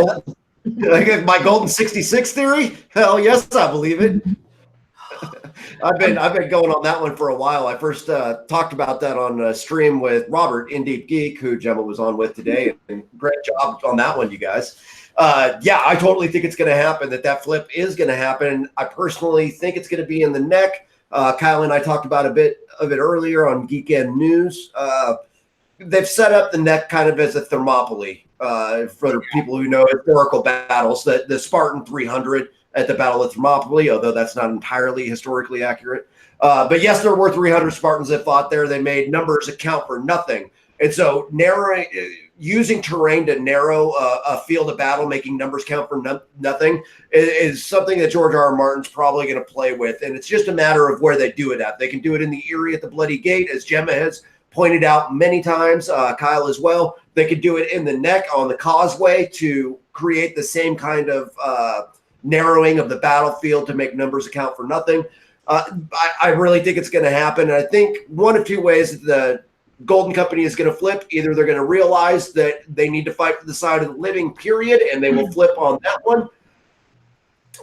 Golden 66 theory? Hell yes, I believe it. I've been going on that one for a while. I first talked about that on a stream with Robert, Indeed Geek, who Jemma was on with today. And great job on that one, you guys. I totally think it's going to happen, that flip is going to happen. I personally think it's going to be in the neck. Kyle and I talked about a bit of it earlier on Geek End News. They've set up the neck kind of as a Thermopylae for people who know historical battles, the Spartan 300 at the Battle of Thermopylae, although that's not entirely historically accurate. But yes, there were 300 Spartans that fought there. They made numbers account for nothing. And so using terrain to narrow a field of battle, making numbers count for nothing, is something that George R.R. Martin's probably going to play with. And it's just a matter of where they do it at. They can do it in the Eyrie at the Bloody Gate, as Jemma has pointed out many times, Kyle as well. They could do it in the neck on the causeway to create the same kind of narrowing of the battlefield to make numbers account for nothing. I really think it's going to happen. And I think one of two ways that the Golden Company is going to flip. Either they're going to realize that they need to fight for the side of the living, period, and they will flip on that one.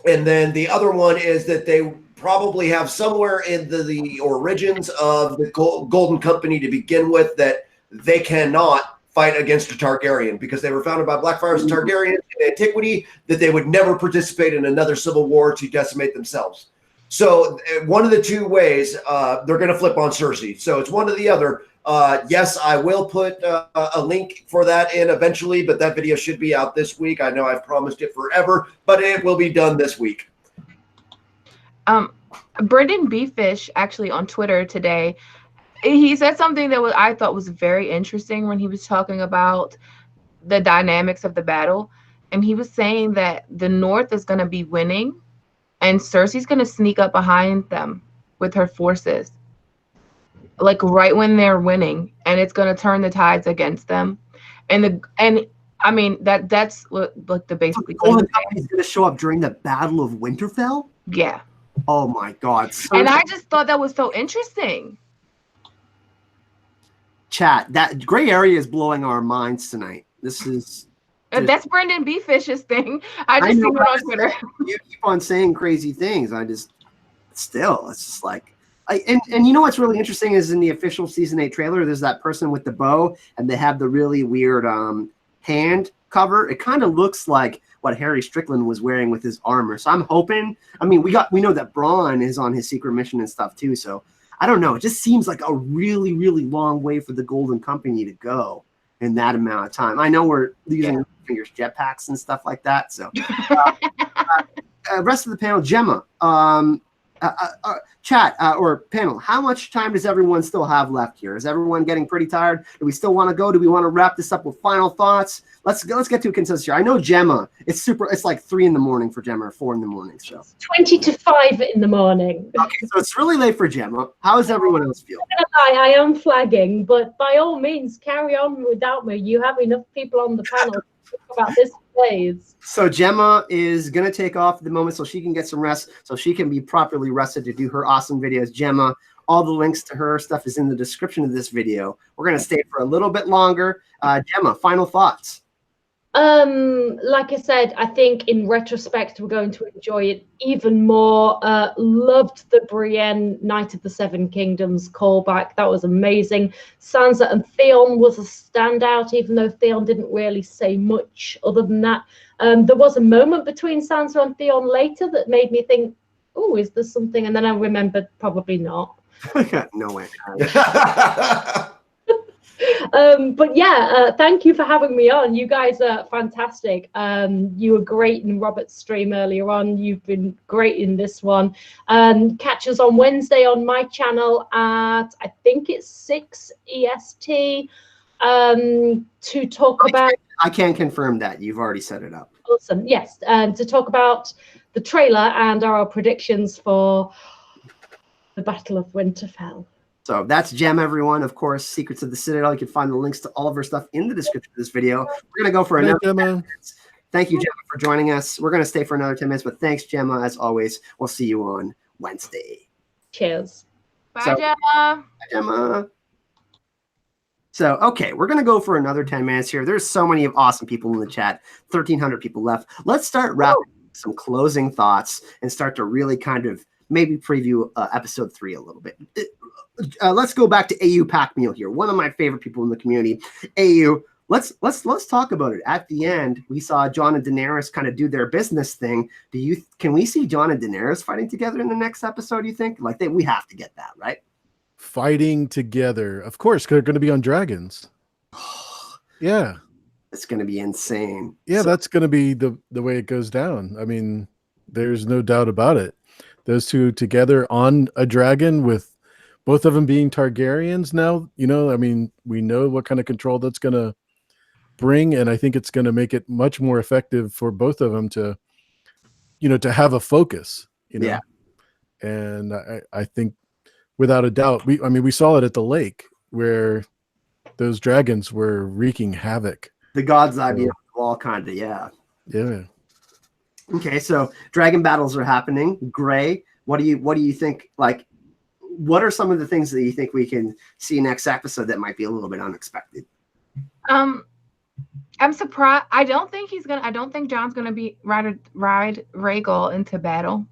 And then the other one is that they probably have somewhere in the origins of the Golden Company to begin with that they cannot fight against a Targaryen because they were founded by Blackfyres and Targaryens in antiquity, that they would never participate in another civil war to decimate themselves. So one of the two ways they're going to flip on Cersei. So it's one or the other. Yes, I will put a link for that in eventually, but that video should be out this week. I know I've promised it forever, but it will be done this week. Brendan Beefish, actually on Twitter today, he said something that I thought was very interesting when he was talking about the dynamics of the battle. And he was saying that the North is going to be winning and Cersei's going to sneak up behind them with her forces, like right when they're winning, and it's going to turn the tides against them. And I mean that's what, like, the basically Golden Company is going to show up during the Battle of Winterfell. Yeah. Oh my God. And I just thought that was so interesting. Chat, that gray area is blowing our minds tonight. This is that's Brendan Beefish's thing. I just see it on Twitter. You keep on saying crazy things. It's just like, and you know what's really interesting is in the official season 8 trailer, there's that person with the bow, and they have the really weird hand cover. It kind of looks like what Harry Strickland was wearing with his armor. So I'm hoping. I mean, we know that Bronn is on his secret mission and stuff too. So I don't know. It just seems like a really, really long way for the Golden Company to go in that amount of time. I know we're using fingers jetpacks and stuff like that. So, rest of the panel, Jemma, chat or panel, how much time does everyone still have left here? Is everyone getting pretty tired? Do we still want to go? Do we want to wrap this up with final thoughts? Let's get to a consensus here. I know Jemma, it's like 3 in the morning for Jemma or 4 in the morning. So 20 to 5 in the morning. Okay, so it's really late for Jemma. How does everyone else feel? I am flagging, but by all means, carry on without me. You have enough people on the panel to talk about this, please. So Jemma is going to take off at the moment so she can get some rest, so she can be properly rested to do her awesome videos. Jemma, all the links to her stuff is in the description of this video. We're going to stay for a little bit longer. Jemma, final thoughts. Like I said, I think in retrospect, we're going to enjoy it even more. Loved the Brienne Knight of the Seven Kingdoms callback. That was amazing. Sansa and Theon was a standout, even though Theon didn't really say much other than that. There was a moment between Sansa and Theon later that made me think, oh, is there something? And then I remembered probably not. No way. But yeah, thank you for having me on. You guys are fantastic. You were great in Robert's stream earlier on. You've been great in this one. Catch us on Wednesday on my channel at, I think it's 6 EST, to talk about... I can't confirm that. You've already set it up. Awesome. Yes, to talk about the trailer and our predictions for the Battle of Winterfell. So that's Gem, everyone. Of course, Secrets of the Citadel. You can find the links to all of her stuff in the description of this video. We're going to go for another 10 minutes. Thank you, Gemma, for joining us. We're going to stay for another 10 minutes, but thanks, Gemma, as always. We'll see you on Wednesday. Cheers. Bye, Gemma. Bye, Gemma. So, okay, we're going to go for another 10 minutes here. There's so many awesome people in the chat. 1,300 people left. Let's start wrapping some closing thoughts and start to really kind of maybe preview episode 3 a little bit. Let's go back to AU Pack Meal here. One of my favorite people in the community. AU, let's talk about it. At the end, we saw Jon and Daenerys kind of do their business thing. Can we see Jon and Daenerys fighting together in the next episode, you think? Like we have to get that, right? Fighting together. Of course, they're going to be on dragons. Yeah. It's going to be insane. Yeah, that's going to be the way it goes down. I mean, there's no doubt about it. Those two together on a dragon with both of them being Targaryens now, I mean, we know what kind of control that's going to bring, and I think it's going to make it much more effective for both of them to, to have a focus, Yeah. And I think without a doubt, we saw it at the lake where those dragons were wreaking havoc. The God's Eye of all kind of, yeah. Yeah. Okay, so dragon battles are happening. Gray, what do you think, like, what are some of the things that you think we can see next episode that might be a little bit unexpected? I'm surprised. I don't think Jon's gonna be ride Rhaegal into battle,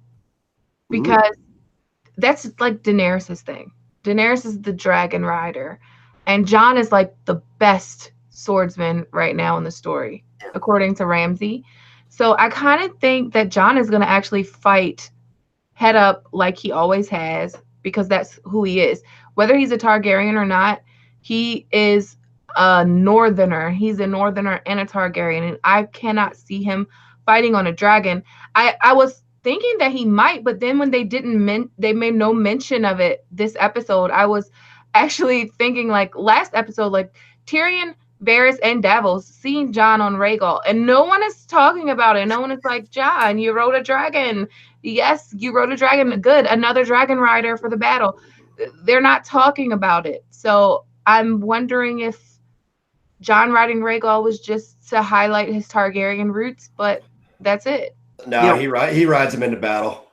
because that's like Daenerys' thing. Daenerys is the dragon rider, and Jon is like the best swordsman right now in the story, according to Ramsay. So I kind of think that Jon is gonna actually fight head up like he always has, because that's who he is. Whether he's a Targaryen or not, he is a Northerner. He's a Northerner and a Targaryen, and I cannot see him fighting on a dragon. I was thinking that he might, but then when they made no mention of it this episode, I was actually thinking, like last episode, like Tyrion, Varys, and Davos seeing Jon on Rhaegal, and no one is talking about it. No one is like, Jon, you rode a dragon. Yes, you rode a dragon. Good, another dragon rider for the battle. They're not talking about it. So I'm wondering if Jon riding Rhaegal was just to highlight his Targaryen roots, but that's it. No, he rides him into battle.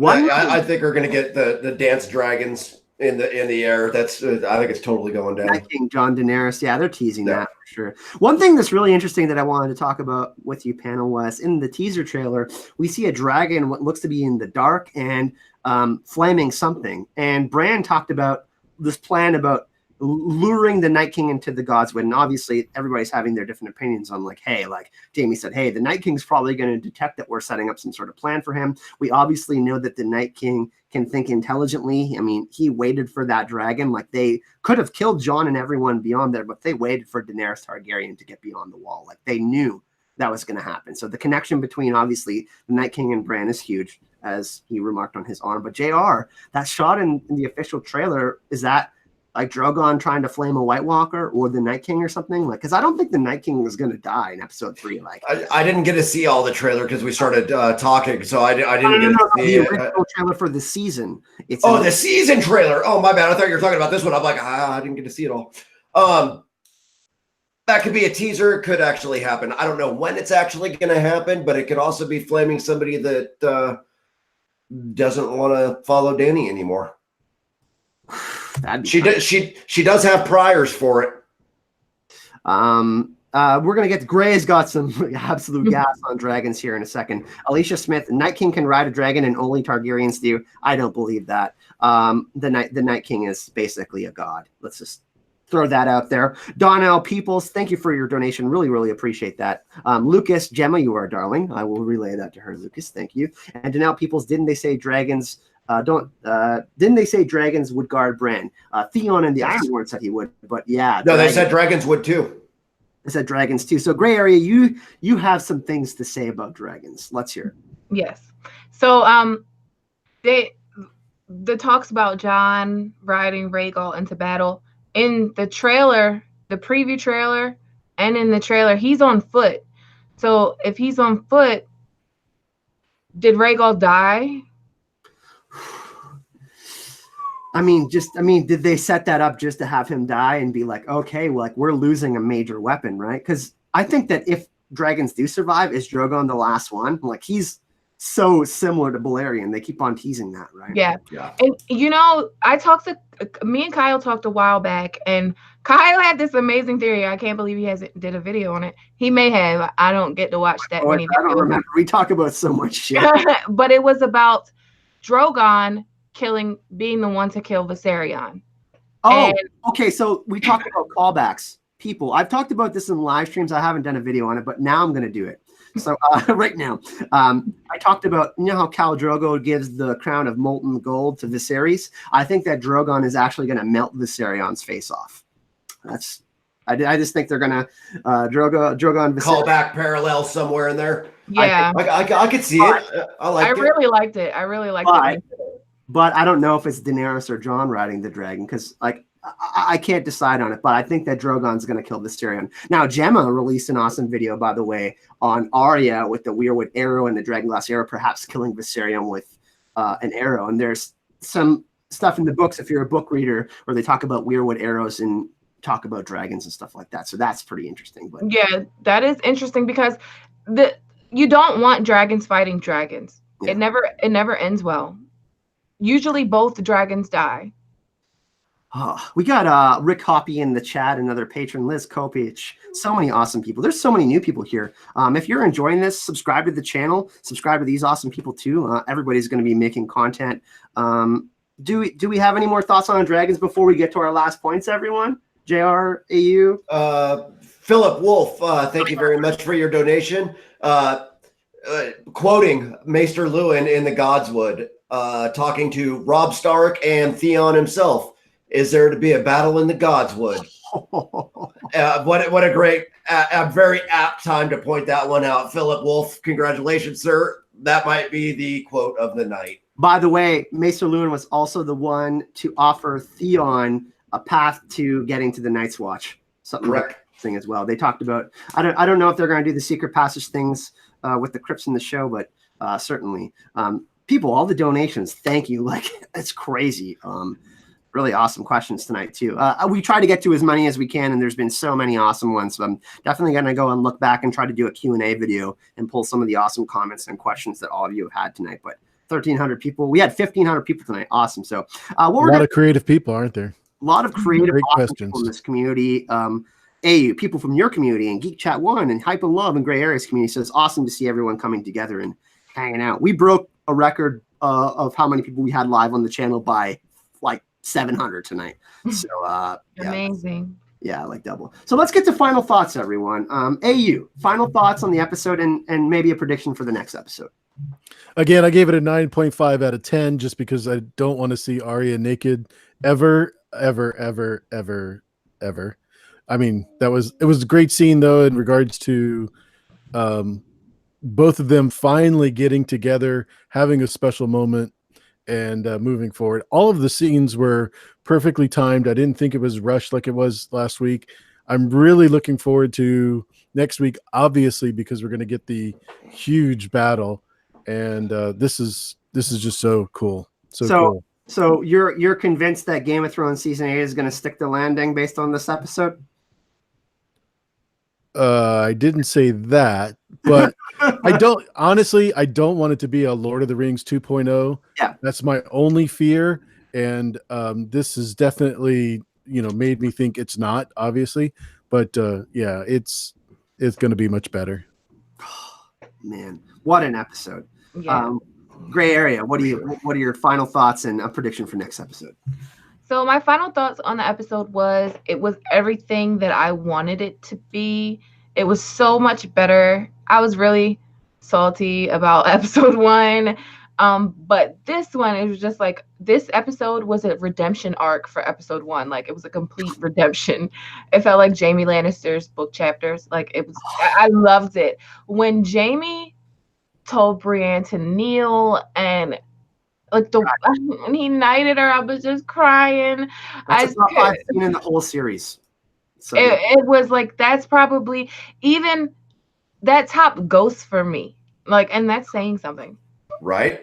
I think we're going to get the dance dragons in the air. I think it's totally going down. King Jon Daenerys, yeah, they're teasing that for sure. One thing that's really interesting that I wanted to talk about with you, panel, was in the teaser trailer, we see a dragon, what looks to be in the dark, and flaming something. And Bran talked about this plan about luring the Night King into the Godswood. And obviously everybody's having their different opinions on like, hey, like Jaime said, hey, the Night King's probably going to detect that we're setting up some sort of plan for him. We obviously know that the Night King can think intelligently. I mean, he waited for that dragon. Like they could have killed Jon and everyone beyond there, but they waited for Daenerys Targaryen to get beyond the wall. Like they knew that was going to happen. So the connection between obviously the Night King and Bran is huge, as he remarked on his arm. But JR, that shot in the official trailer, is that like Drogon trying to flame a White Walker or the Night King or something? Like, because I don't think the Night King was going to die in episode 3. Like, I didn't get to see all the trailer because we started talking, so I didn't get to see the original trailer for the season. It's the season trailer. Oh, my bad. I thought you were talking about this one. I'm like, I didn't get to see it all. That could be a teaser. It could actually happen. I don't know when it's actually going to happen, but it could also be flaming somebody that doesn't want to follow Dany anymore. She does have priors for it. We're gonna get Gray's got some absolute gas on dragons here in a second. Alicia Smith, Night King can ride a dragon and only Targaryens do. I don't believe that. The Night King is basically a god. Let's just throw that out there. Donnell Peoples, thank you for your donation. Really, really appreciate that. Lucas, Jemma, you are a darling. I will relay that to her, Lucas. Thank you. And Donnell Peoples, didn't they say dragons? Didn't they say dragons would guard Bran? Theon and the Ironborn said he would, but yeah. No, they said dragons would too. They said dragons too. So Gray Area, you have some things to say about dragons. Let's hear it. Yes. So the talks about Jon riding Rhaegal into battle in the trailer, the preview trailer, and in the trailer, he's on foot. So if he's on foot, did Rhaegal die? I mean, did they set that up just to have him die and be like, okay, well, like we're losing a major weapon, right? Because I think that if dragons do survive, is Drogon the last one? Like he's so similar to Balerion. They keep on teasing that, right? Yeah. And me and Kyle talked a while back, and Kyle had this amazing theory. I can't believe he hasn't did a video on it. He may have. I don't get to watch that many. I don't remember. We talk about so much shit. But it was about Drogon being the one to kill Viserion. Oh, okay. So we talked about callbacks. People, I've talked about this in live streams. I haven't done a video on it, but now I'm going to do it. So right now, I talked about, you know how Khal Drogo gives the crown of molten gold to Viserys? I think that Drogon is actually going to melt Viserion's face off. I just think they're going to Drogon Viserys. Call back parallel somewhere in there. Yeah. I could see it. I really liked it. I really liked it. But I don't know if it's Daenerys or Jon riding the dragon because, like, I can't decide on it. But I think that Drogon's going to kill Viserion. Now, Jemma released an awesome video, by the way, on Arya with the Weirwood arrow and the Dragonglass arrow, perhaps killing Viserion with an arrow. And there's some stuff in the books, if you're a book reader, where they talk about Weirwood arrows and talk about dragons and stuff like that. So that's pretty interesting. But yeah, that is interesting because you don't want dragons fighting dragons. Yeah. It never ends well. Usually both dragons die. We got Rick Hoppy in the chat, another patron, Liz Kopich. So many awesome people. There's so many new people here. If you're enjoying this, subscribe to the channel. Subscribe to these awesome people too. Everybody's going to be making content. Do we have any more thoughts on dragons before we get to our last points, everyone? JR, AU? Philip Wolf, thank you very much for your donation. Quoting Maester Luwin in the Godswood, talking to Robb Stark and Theon himself. Is there to be a battle in the Godswood? What a great, very apt time to point that one out. Philip Wolf, congratulations, sir. That might be the quote of the night. By the way, Maester Luwin was also the one to offer Theon a path to getting to the Night's Watch. Something correct thing as well. They talked about. I don't know if they're going to do the secret passage things with the crypts in the show, but certainly, people, all the donations. Thank you. Like it's crazy. Really awesome questions tonight too. We try to get to as many as we can, and there's been so many awesome ones. So I'm definitely going to go and look back and try to do a Q&A video and pull some of the awesome comments and questions that all of you have had tonight. But 1,300 people. We had 1,500 people tonight. Awesome. So a lot of creative people, aren't there? A lot of creative awesome people in this community. AU, people from your community and Geek Chat 1 and Hype and Love and Gray Areas community says awesome to see everyone coming together and hanging out. We broke a record of how many people we had live on the channel by like 700 tonight. So Amazing. Yeah, like double. So let's get to final thoughts, everyone. AU, final thoughts on the episode and maybe a prediction for the next episode. Again, I gave it a 9.5 out of 10 just because I don't want to see Arya naked ever. I mean, it was a great scene though in regards to both of them finally getting together, having a special moment, and moving forward. All of the scenes were perfectly timed. I didn't think it was rushed like it was last week. I'm really looking forward to next week, obviously, because we're going to get the huge battle, and this is just so cool. So cool. So you're convinced that Game of Thrones season 8 is going to stick the landing based on this episode? I didn't say that, but I don't want it to be a Lord of the Rings 2.0. Yeah. That's my only fear. And this has definitely, made me think it's not, obviously, but yeah, it's going to be much better. Man, what an episode. Yeah. Gray Area, what are your final thoughts and a prediction for next episode? So my final thoughts on the episode was it was everything that I wanted it to be. It was so much better. I was really salty about episode 1. But this one, it was just like, this episode was a redemption arc for episode 1. Like, it was a complete redemption. It felt like Jaime Lannister's book chapters. Like, it was, I loved it. When Jaime told Brienne to kneel and like when he knighted her, I was just crying. That's a top 5 scene in the whole series. So it was like, that's probably even that top ghost for me. Like, and that's saying something. Right?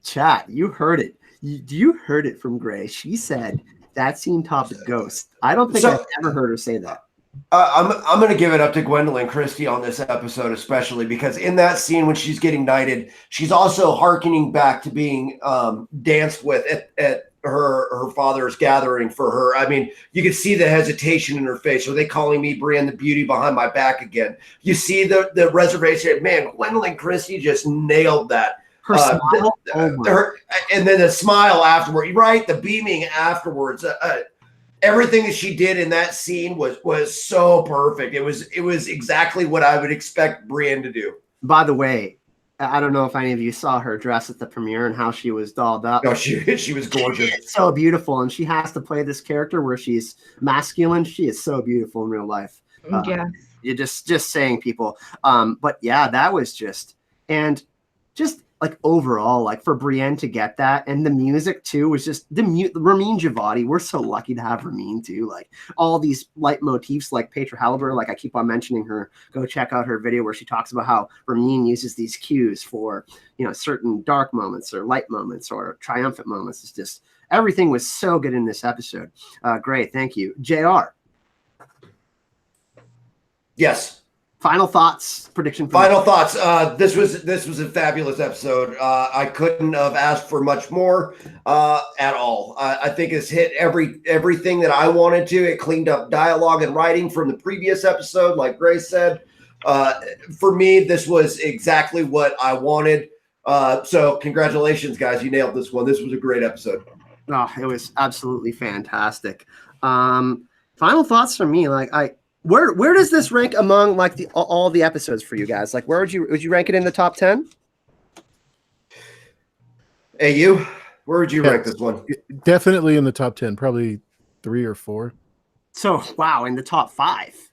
Chat, you heard it. You heard it from Gray. She said that scene topped Ghost. I don't think I've ever heard her say that. I'm going to give it up to Gwendolyn Christie on this episode, especially because in that scene when she's getting knighted, she's also hearkening back to being danced with at her father's gathering for her. I mean, you can see the hesitation in her face. Are they calling me Brienne the beauty behind my back again? You see the reservation. Man, Gwendolyn Christie just nailed that. Her smile, and then the smile afterward, right? The beaming afterwards. Everything that she did in that scene was so perfect. It was exactly what I would expect Brienne to do. By the way, I don't know if any of you saw her dress at the premiere and how she was dolled up. No, she was gorgeous. It's so beautiful, and she has to play this character where she's masculine. She is so beautiful in real life. Yeah, you're just saying, people. But yeah, that was just like overall, like for Brienne to get that, and the music too was just Ramin Djawadi. We're so lucky to have Ramin too. Like all these leitmotifs, like Petra Halliburton. Like I keep on mentioning her. Go check out her video where she talks about how Ramin uses these cues for certain dark moments or light moments or triumphant moments. It's just everything was so good in this episode. Great, thank you, JR. Yes. Final thoughts, prediction. Final thoughts. This was a fabulous episode. I couldn't have asked for much more at all. I think it's hit everything that I wanted to. It cleaned up dialogue and writing from the previous episode, like Grace said. For me, this was exactly what I wanted. So congratulations, guys. You nailed this one. This was a great episode. Oh, it was absolutely fantastic. Final thoughts from me. Where does this rank among like all the episodes for you guys? Like, where would you rank it in the top 10? Hey, where would you rank this one? Definitely in the top 10, probably 3 or 4. So, wow, in the top 5.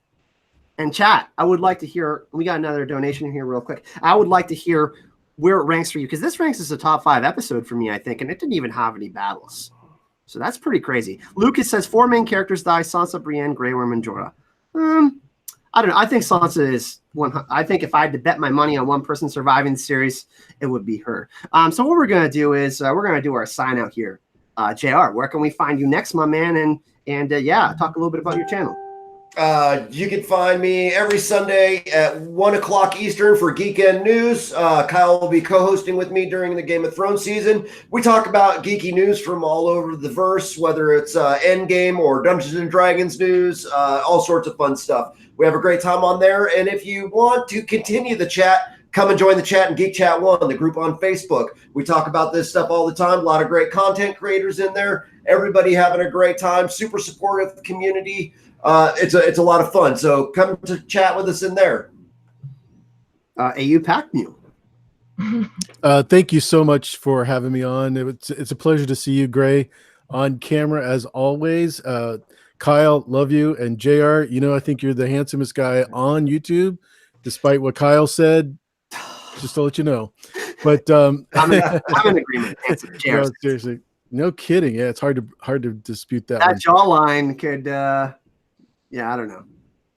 And chat, I would like to hear, we got another donation here real quick. I would like to hear where it ranks for you, because this ranks as a top 5 episode for me, I think, and it didn't even have any battles. So that's pretty crazy. Lucas says 4 main characters die: Sansa, Brienne, Grey Worm, and Jorah. I don't know. I think Sansa is one. I think if I had to bet my money on one person surviving the series, it would be her. So what we're gonna do is we're gonna do our sign out here. JR, where can we find you next, my man? And yeah, talk a little bit about your channel. You can find me every Sunday at 1 o'clock Eastern for Geekend News. Kyle will be co-hosting with me during the Game of Thrones season. We talk about geeky news from all over the verse, whether it's Endgame or Dungeons and Dragons news, all sorts of fun stuff. We have a great time on there. And if you want to continue the chat, come and join the chat in Geek Chat 1, the group on Facebook. We talk about this stuff all the time. A lot of great content creators in there. everybody having a great time, super supportive community. It's a lot of fun. So come to chat with us in there. AU Pack Mule. Thank you so much for having me on. It's a pleasure to see you, Gray, on camera as always. Kyle, love you. And JR, I think you're the handsomest guy on YouTube, despite what Kyle said, just to let you know. But I'm in agreement. No, seriously. No kidding. Yeah, it's hard to dispute that. That jawline could I don't know.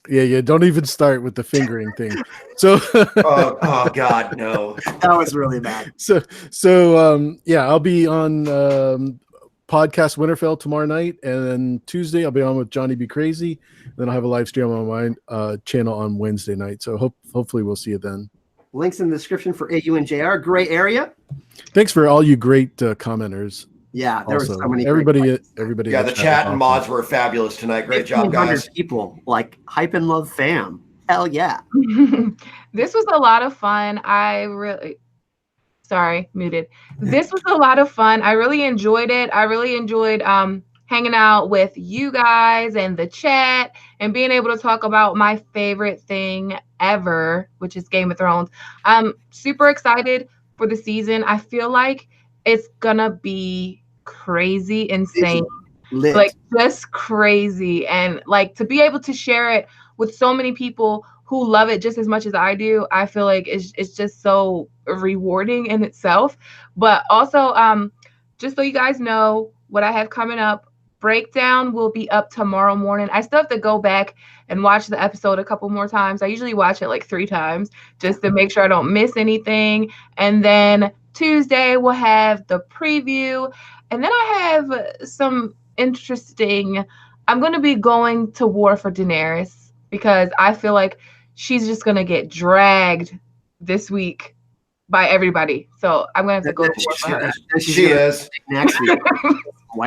Yeah, don't even start with the fingering thing. So oh God, no. That was really bad. So I'll be on podcast Winterfell tomorrow night, and then Tuesday I'll be on with Johnny Be Crazy. Then I'll have a live stream on my channel on Wednesday night. So hopefully we'll see you then. Links in the description for AU and JR. Gray area. Thanks for all you great commenters. Yeah, there also, were so many. Everybody. Yeah, the chat and mods were fabulous tonight. Great job, guys. People like Hype and Love fam. Hell yeah. This was a lot of fun. Muted. This was a lot of fun. I really enjoyed it. I really enjoyed hanging out with you guys and the chat and being able to talk about my favorite thing ever, which is Game of Thrones. I'm super excited for the season. I feel like it's gonna be crazy, insane, like just crazy, and like to be able to share it with so many people who love it just as much as I do. I feel like it's just so rewarding in itself. But also, just so you guys know what I have coming up, Breakdown will be up tomorrow morning. I still have to go back and watch the episode a couple more times. I usually watch it like 3 times just to make sure I don't miss anything. And then Tuesday we'll have the preview. And then I have some interesting, I'm going to be going to war for Daenerys because I feel like she's just going to get dragged this week by everybody. So I'm going to have to go to war for her. She is. Next week.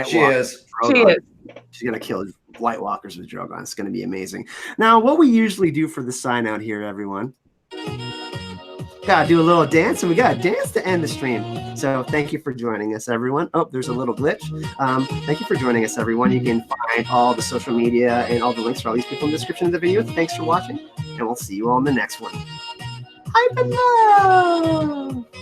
She is. She's going to kill White Walkers with Drogon. It's going to be amazing. Now, what we usually do for the sign out here, everyone, gotta do a little dance, and we gotta dance to end the stream. So thank you for joining us, everyone. Oh, there's a little glitch. Thank you for joining us, everyone. You can find all the social media and all the links for all these people in the description of the video. Thanks for watching, and we'll see you all in the next one. Hype and love!